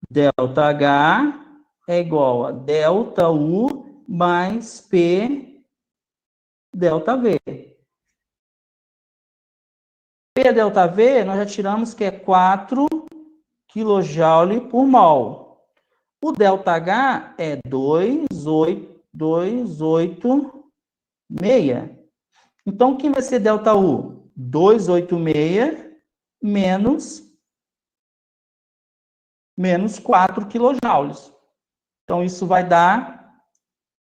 Delta H é igual a delta U mais P delta V. P delta V, nós já tiramos que é 4 kJ por mol. O delta H é 286. Então, quem vai ser delta U? 286 menos 4 kJ. Então, isso vai dar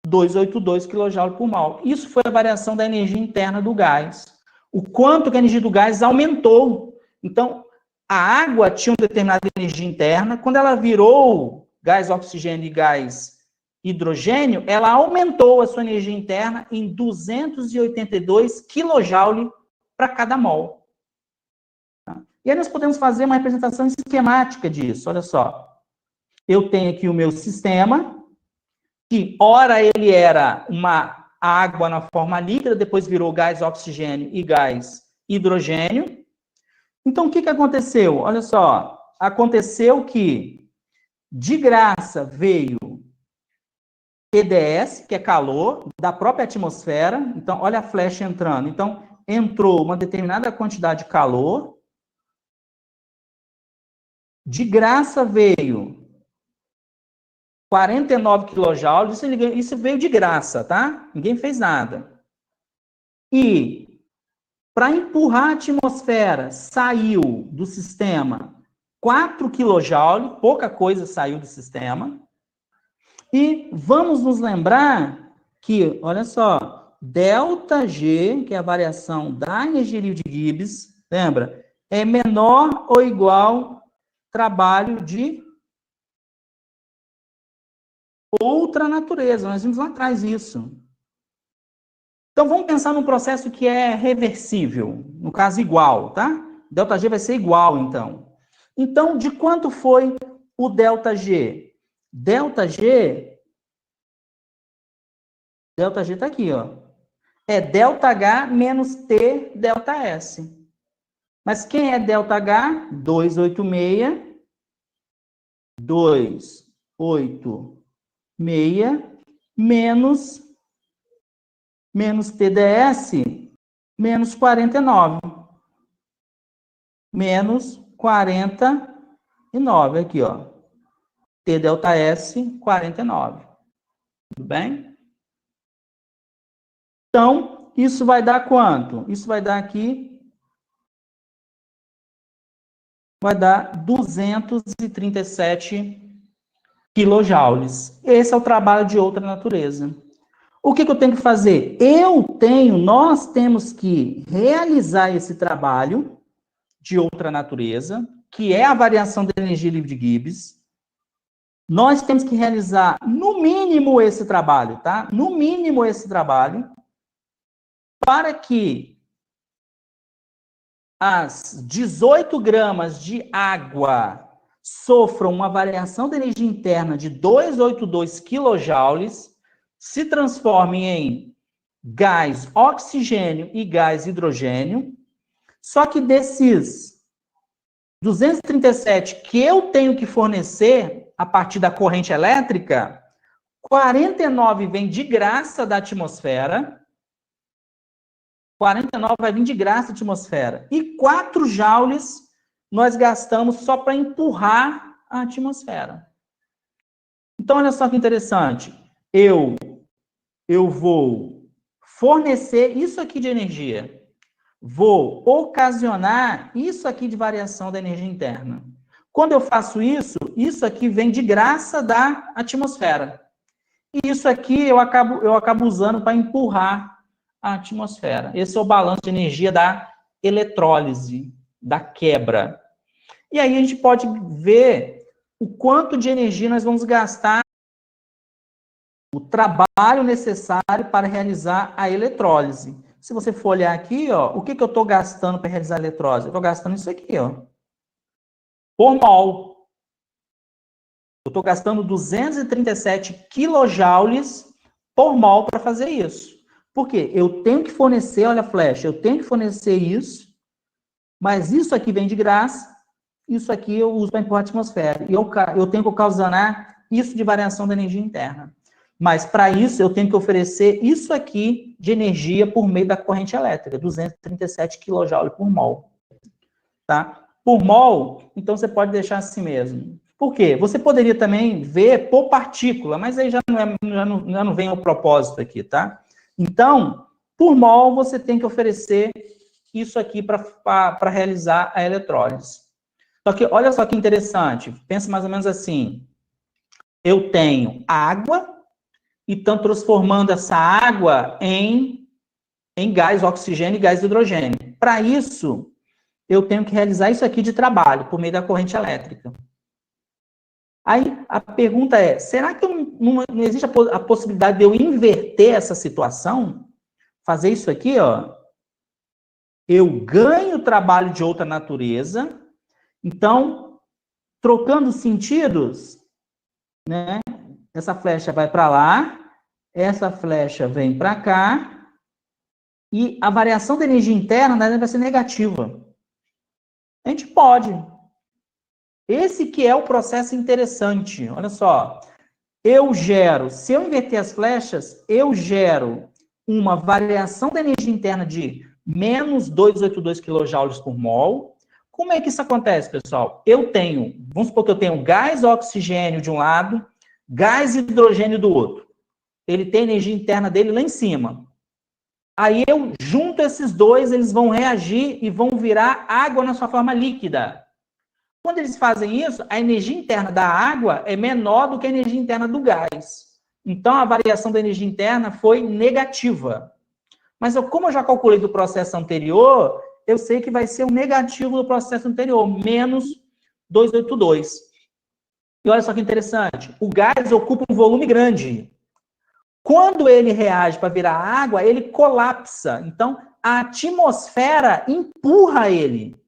282 kJ por mol. Isso foi a variação da energia interna do gás. O quanto que a energia do gás aumentou. Então, a água tinha uma determinada energia interna. Quando ela virou gás oxigênio e gás hidrogênio, ela aumentou a sua energia interna em 282 kJ para cada mol. E aí nós podemos fazer uma representação esquemática disso. Olha só. Eu tenho aqui o meu sistema, que ora ele era uma água na forma líquida, depois virou gás oxigênio e gás hidrogênio. Então, o que aconteceu? Olha só, aconteceu que de graça veio TDS, que é calor, da própria atmosfera. Então, olha a flecha entrando. Então, entrou uma determinada quantidade de calor. De graça veio 49 quilojoules, isso veio de graça, tá? Ninguém fez nada. E, para empurrar a atmosfera, saiu do sistema 4 quilojoules, pouca coisa saiu do sistema. E vamos nos lembrar que, olha só, ΔG, que é a variação da energia livre de Gibbs, lembra? É menor ou igual trabalho de outra natureza. Nós vimos lá atrás isso. Então, vamos pensar num processo que é reversível, no caso igual, tá? ΔG vai ser igual, então. Então, de quanto foi o ΔG? ΔG está aqui, ó. É ΔH menos T ΔS. Mas quem é ΔH? 286 menos TDS menos 49. Menos 49 aqui, ó. T ΔS 49. Tudo bem? Então, isso vai dar quanto? Isso vai dar aqui, vai dar 237 quilojoules. Esse é o trabalho de outra natureza. O que eu tenho que fazer? Nós temos que realizar esse trabalho de outra natureza, que é a variação da energia livre de Gibbs. Nós temos que realizar, no mínimo, esse trabalho, tá? No mínimo, esse trabalho, para que as 18 gramas de água sofram uma variação de energia interna de 282 quilojoules, se transformem em gás oxigênio e gás hidrogênio. Só que desses 237 que eu tenho que fornecer a partir da corrente elétrica, 49 vem de graça da atmosfera. 49 vai vir de graça da atmosfera. E 4 joules nós gastamos só para empurrar a atmosfera. Então, olha só que interessante. Eu vou fornecer isso aqui de energia. Vou ocasionar isso aqui de variação da energia interna. Quando eu faço isso, isso aqui vem de graça da atmosfera. E isso aqui eu acabo usando para empurrar a atmosfera. Esse é o balanço de energia da eletrólise, da quebra. E aí a gente pode ver o quanto de energia nós vamos gastar, o trabalho necessário para realizar a eletrólise. Se você for olhar aqui, ó, o que eu estou gastando para realizar a eletrólise? Eu estou gastando isso aqui, ó, por mol. Eu estou gastando 237 quilojoules por mol para fazer isso. Por quê? Eu tenho que fornecer, olha a flecha, eu tenho que fornecer isso, mas isso aqui vem de graça, isso aqui eu uso para empurrar a atmosfera. E eu tenho que ocasionar isso de variação da energia interna. Mas, para isso, eu tenho que oferecer isso aqui de energia por meio da corrente elétrica, 237 kJ por mol. Tá? Por mol, então você pode deixar assim mesmo. Por quê? Você poderia também ver por partícula, mas aí já não vem ao propósito aqui, tá? Então, por mol, você tem que oferecer isso aqui para realizar a eletrólise. Só que, olha só que interessante, pensa mais ou menos assim. Eu tenho água, e estão transformando essa água em gás oxigênio e gás hidrogênio. Para isso, eu tenho que realizar isso aqui de trabalho, por meio da corrente elétrica. Aí, a pergunta é, será que não existe a possibilidade de eu inverter essa situação? Fazer isso aqui, ó. Eu ganho trabalho de outra natureza, então, trocando sentidos, né? essa flecha vai para lá, essa flecha vem para cá, e a variação da energia interna, né, vai ser negativa. A gente pode. Esse que é o processo interessante. Olha só. Se eu inverter as flechas, eu gero uma variação da energia interna de menos 282 kJ por mol. Como é que isso acontece, pessoal? Vamos supor que eu tenho gás oxigênio de um lado, gás hidrogênio do outro. Ele tem a energia interna dele lá em cima. Aí eu junto esses dois, eles vão reagir e vão virar água na sua forma líquida. Quando eles fazem isso, a energia interna da água é menor do que a energia interna do gás. Então, a variação da energia interna foi negativa. Mas como eu já calculei do processo anterior, eu sei que vai ser o negativo do processo anterior, menos 282. E olha só que interessante, o gás ocupa um volume grande. Quando ele reage para virar água, ele colapsa. Então, a atmosfera empurra ele.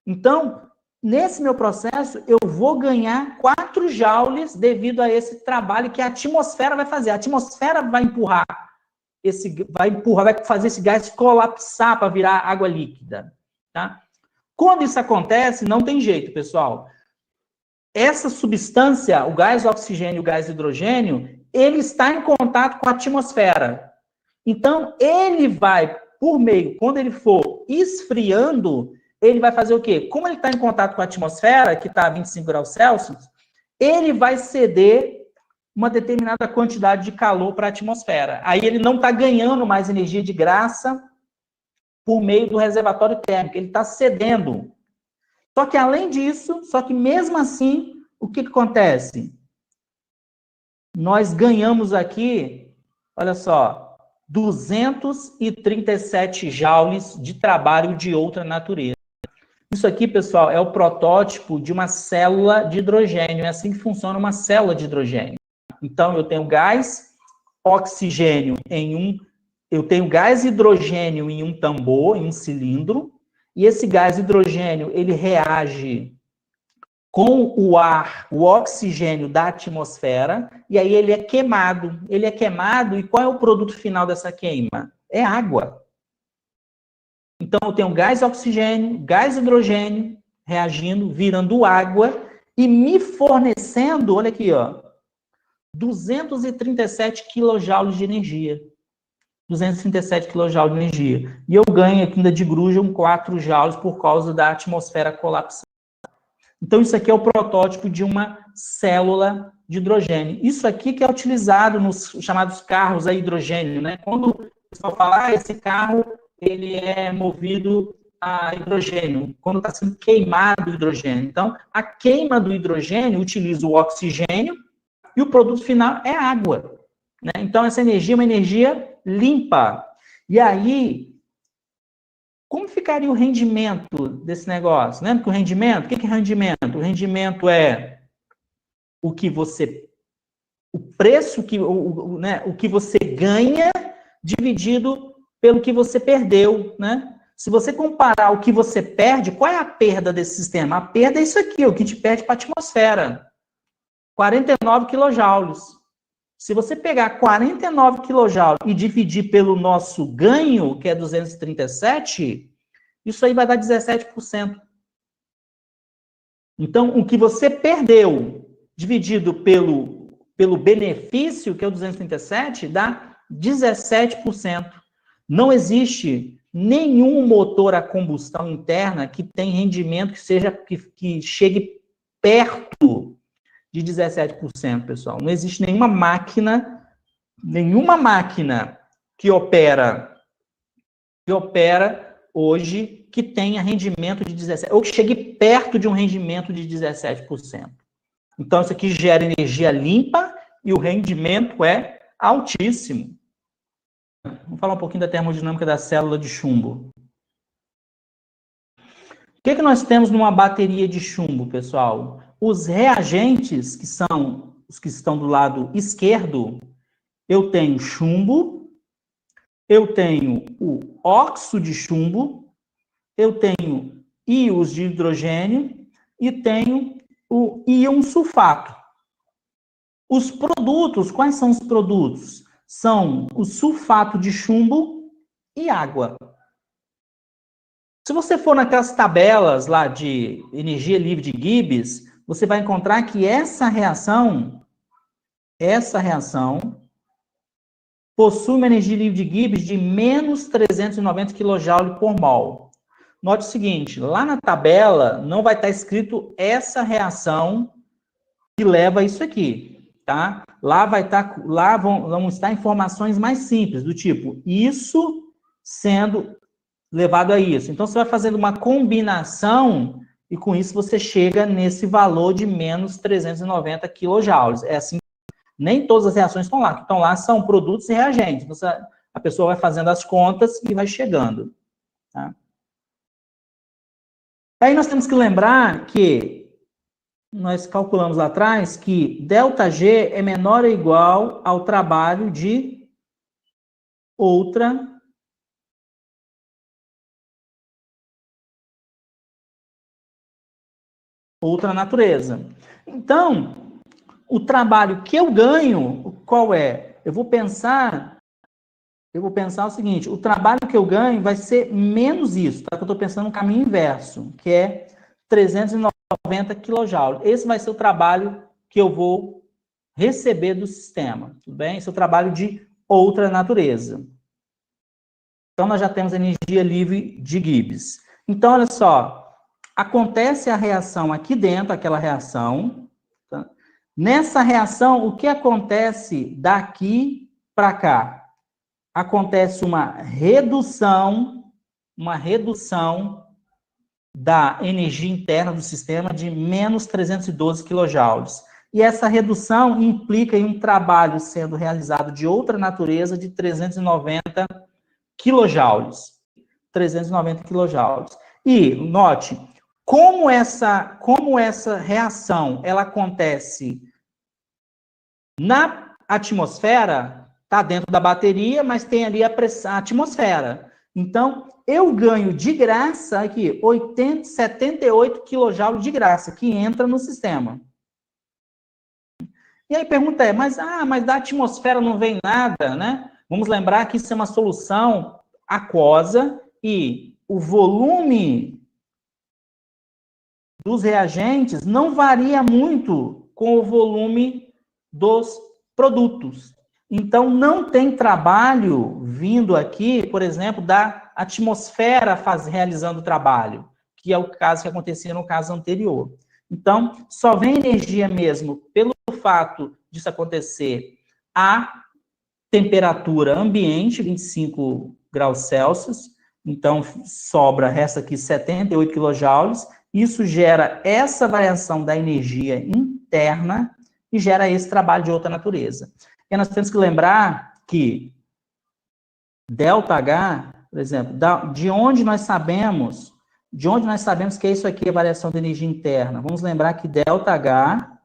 Então, nesse meu processo, eu vou ganhar 4 joules devido a esse trabalho que a atmosfera vai fazer. A atmosfera vai empurrar, vai fazer esse gás colapsar para virar água líquida. Tá? Quando isso acontece, não tem jeito, pessoal. Essa substância, o gás oxigênio e o gás hidrogênio, ele está em contato com a atmosfera. Então, ele vai, quando ele for esfriando, ele vai fazer o quê? Como ele está em contato com a atmosfera, que está a 25 graus Celsius, ele vai ceder uma determinada quantidade de calor para a atmosfera. Aí ele não está ganhando mais energia de graça por meio do reservatório térmico, ele está cedendo. Só que além disso, mesmo assim, o que acontece? Nós ganhamos aqui, olha só, 237 joules de trabalho de outra natureza. Isso aqui, pessoal, é o protótipo de uma célula de hidrogênio. É assim que funciona uma célula de hidrogênio. Então, eu tenho gás oxigênio eu tenho gás hidrogênio em um tambor, em um cilindro, e esse gás hidrogênio, ele reage com o ar, o oxigênio da atmosfera, e aí ele é queimado. Ele é queimado, e qual é o produto final dessa queima? É água. Então, eu tenho gás oxigênio, gás hidrogênio reagindo, virando água e me fornecendo, olha aqui, ó, 237 kJ de energia. 237 kJ de energia. E eu ganho aqui ainda de gruja 4 joules por causa da atmosfera colapsada. Então, isso aqui é o protótipo de uma célula de hidrogênio. Isso aqui que é utilizado nos chamados carros a hidrogênio, né? Quando o pessoal fala, esse carro ele é movido a hidrogênio, quando está sendo queimado o hidrogênio. Então, a queima do hidrogênio utiliza o oxigênio e o produto final é água. Né? Então, essa energia é uma energia limpa. E aí, como ficaria o rendimento desse negócio? Lembra que o rendimento, o que é rendimento? O rendimento é o preço, o que você ganha dividido pelo que você perdeu, né? Se você comparar o que você perde, qual é a perda desse sistema? A perda é isso aqui, o que te perde para a atmosfera. 49 kJ. Se você pegar 49 kJ e dividir pelo nosso ganho, que é 237, isso aí vai dar 17%. Então, o que você perdeu dividido pelo benefício, que é o 237, dá 17%. Não existe nenhum motor a combustão interna que tem rendimento que chegue perto de 17%, pessoal. Não existe nenhuma máquina que opera hoje que tenha rendimento de 17%, ou que chegue perto de um rendimento de 17%. Então, isso aqui gera energia limpa e o rendimento é altíssimo. Vamos falar um pouquinho da termodinâmica da célula de chumbo. O que nós temos numa bateria de chumbo, pessoal? Os reagentes, que são os que estão do lado esquerdo, eu tenho chumbo, eu tenho o óxido de chumbo, eu tenho íons de hidrogênio e tenho o íon sulfato. Os produtos, quais são os produtos? São o sulfato de chumbo e água. Se você for naquelas tabelas lá de energia livre de Gibbs, você vai encontrar que essa reação possui uma energia livre de Gibbs de menos 390 kJ por mol. Note o seguinte, lá na tabela não vai estar escrito essa reação que leva a isso aqui, tá? Lá vão estar informações mais simples, do tipo, isso sendo levado a isso. Então, você vai fazendo uma combinação e, com isso, você chega nesse valor de menos 390 kJ. É assim, nem todas as reações estão lá. O que estão lá são produtos e reagentes. Então, a pessoa vai fazendo as contas e vai chegando. Tá? Aí nós temos que lembrar que nós calculamos lá atrás que ΔG é menor ou igual ao trabalho de outra natureza. Então, o trabalho que eu ganho, qual é? Eu vou pensar o seguinte, o trabalho que eu ganho vai ser menos isso, tá? Eu estou pensando no caminho inverso, que é 390 kJ. Esse vai ser o trabalho que eu vou receber do sistema, tudo bem? Esse é o trabalho de outra natureza. Então, nós já temos energia livre de Gibbs. Então, olha só, acontece a reação aqui dentro, aquela reação. Tá? Nessa reação, o que acontece daqui para cá? Acontece uma redução da energia interna do sistema de menos 312 kJ. E essa redução implica em um trabalho sendo realizado de outra natureza de 390 kJ. 390 kJ. E, note, como essa reação ela acontece na atmosfera, está dentro da bateria, mas tem ali a atmosfera. Então, eu ganho de graça aqui 78 kJ de graça, que entra no sistema. E aí a pergunta é, mas da atmosfera não vem nada, né? Vamos lembrar que isso é uma solução aquosa e o volume dos reagentes não varia muito com o volume dos produtos. Então, não tem trabalho vindo aqui, por exemplo, da atmosfera realizando o trabalho, que é o caso que acontecia no caso anterior. Então, só vem energia mesmo pelo fato disso acontecer a temperatura ambiente, 25 graus Celsius, então resta aqui 78 kJ, isso gera essa variação da energia interna e gera esse trabalho de outra natureza. E nós temos que lembrar que ΔH, por exemplo, de onde nós sabemos que isso aqui é variação da energia interna? Vamos lembrar que ΔH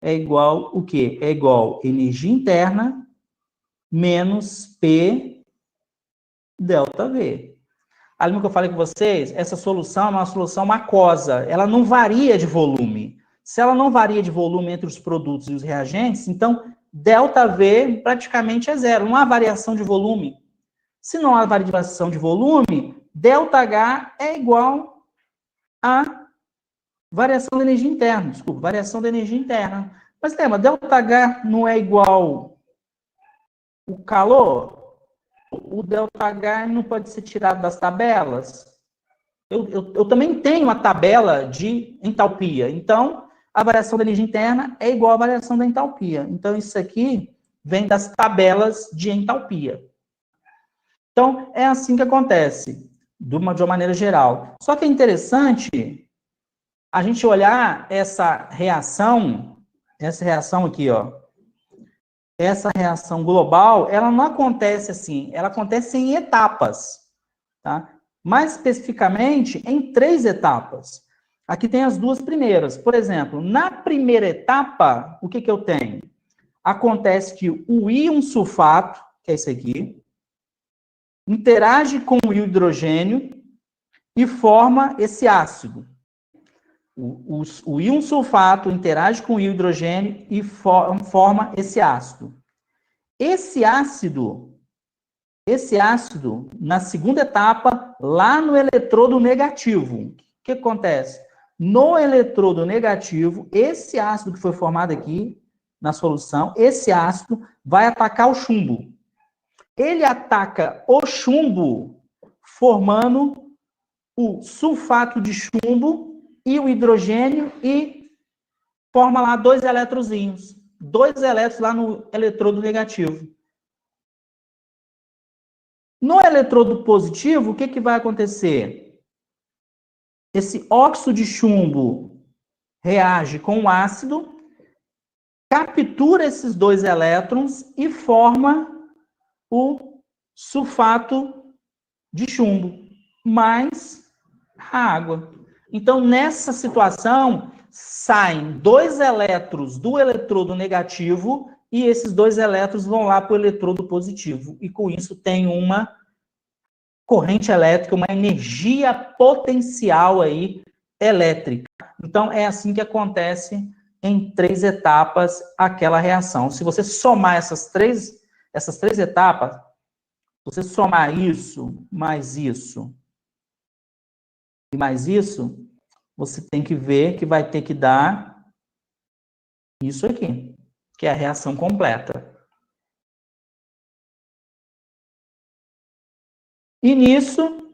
é igual o quê? É igual energia interna menos P ΔV. Ali que eu falei com vocês, essa solução é uma solução aquosa, ela não varia de volume. Se ela não varia de volume entre os produtos e os reagentes, então ΔV praticamente é zero, não há variação de volume. Se não há variação de volume, ΔH é igual a variação da energia interna. Desculpa, variação da energia interna. Mas lembra, ΔH não é igual o calor? O ΔH não pode ser tirado das tabelas? Eu também tenho a tabela de entalpia. Então, a variação da energia interna é igual à variação da entalpia. Então, isso aqui vem das tabelas de entalpia. Então, é assim que acontece, de uma maneira geral. Só que é interessante a gente olhar essa reação aqui, ó. Essa reação global, ela não acontece assim, ela acontece em etapas, tá? Mais especificamente, em 3 etapas. Aqui tem as 2 primeiras. Por exemplo, na primeira etapa, o que eu tenho? Acontece que o íon sulfato, que é esse aqui, interage com o hidrogênio e forma esse ácido. O íon sulfato interage com o íon hidrogênio e forma esse ácido. Esse ácido, na segunda etapa, lá no eletrodo negativo, o que acontece? No eletrodo negativo, esse ácido que foi formado aqui na solução, esse ácido vai atacar o chumbo. Ele ataca o chumbo, formando o sulfato de chumbo e o hidrogênio e forma lá 2 eletrozinhos. 2 elétrons lá no eletrodo negativo. No eletrodo positivo, o que vai acontecer? Esse óxido de chumbo reage com o ácido, captura esses 2 elétrons e forma o sulfato de chumbo, mais a água. Então, nessa situação, saem 2 elétrons do eletrodo negativo e esses 2 elétrons vão lá para o eletrodo positivo. E com isso tem uma corrente elétrica, uma energia potencial aí elétrica. Então, é assim que acontece em 3 etapas aquela reação. Se você somar essas três etapas, você somar isso, mais isso e mais isso, você tem que ver que vai ter que dar isso aqui, que é a reação completa. E nisso,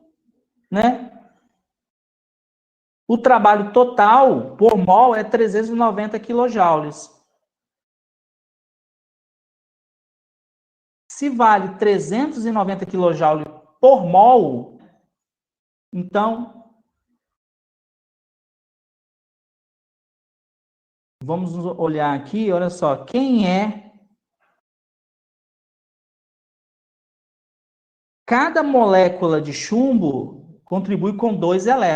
né, o trabalho total por mol é 390 kJ. Se vale 390 kJ por mol, então vamos olhar aqui, olha só, quem é cada molécula de chumbo contribui com 2 elétrons.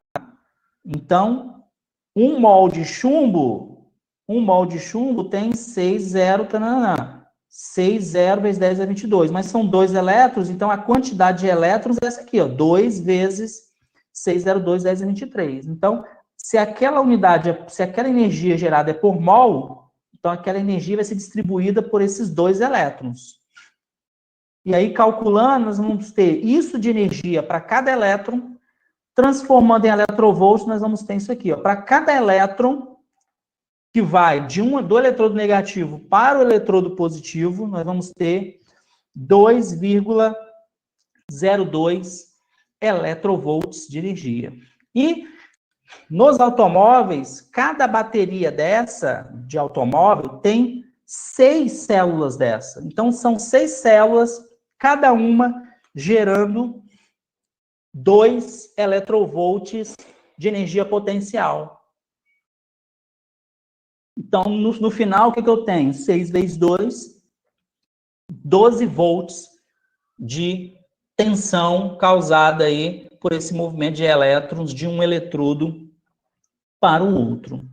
Então, 1 mol de chumbo tem 6,0, 6,0 vezes 10 é 22, mas são 2 elétrons, então a quantidade de elétrons é essa aqui, ó, 2 vezes 6,02, 10 é 23. Então, se aquela energia gerada é por mol, então aquela energia vai ser distribuída por esses 2 elétrons. E aí, calculando, nós vamos ter isso de energia para cada elétron, transformando em eletronvolts, nós vamos ter isso aqui, ó. Para cada elétron que vai do eletrodo negativo para o eletrodo positivo, nós vamos ter 2,02 eletronvolts de energia. E nos automóveis, cada bateria dessa de automóvel tem 6 células dessa. Então, são 6 células, cada uma gerando 2 eletronvolts de energia potencial. Então, no final, o que eu tenho? 6 vezes 2, 12 volts de tensão causada aí por esse movimento de elétrons de um eletrodo para o outro.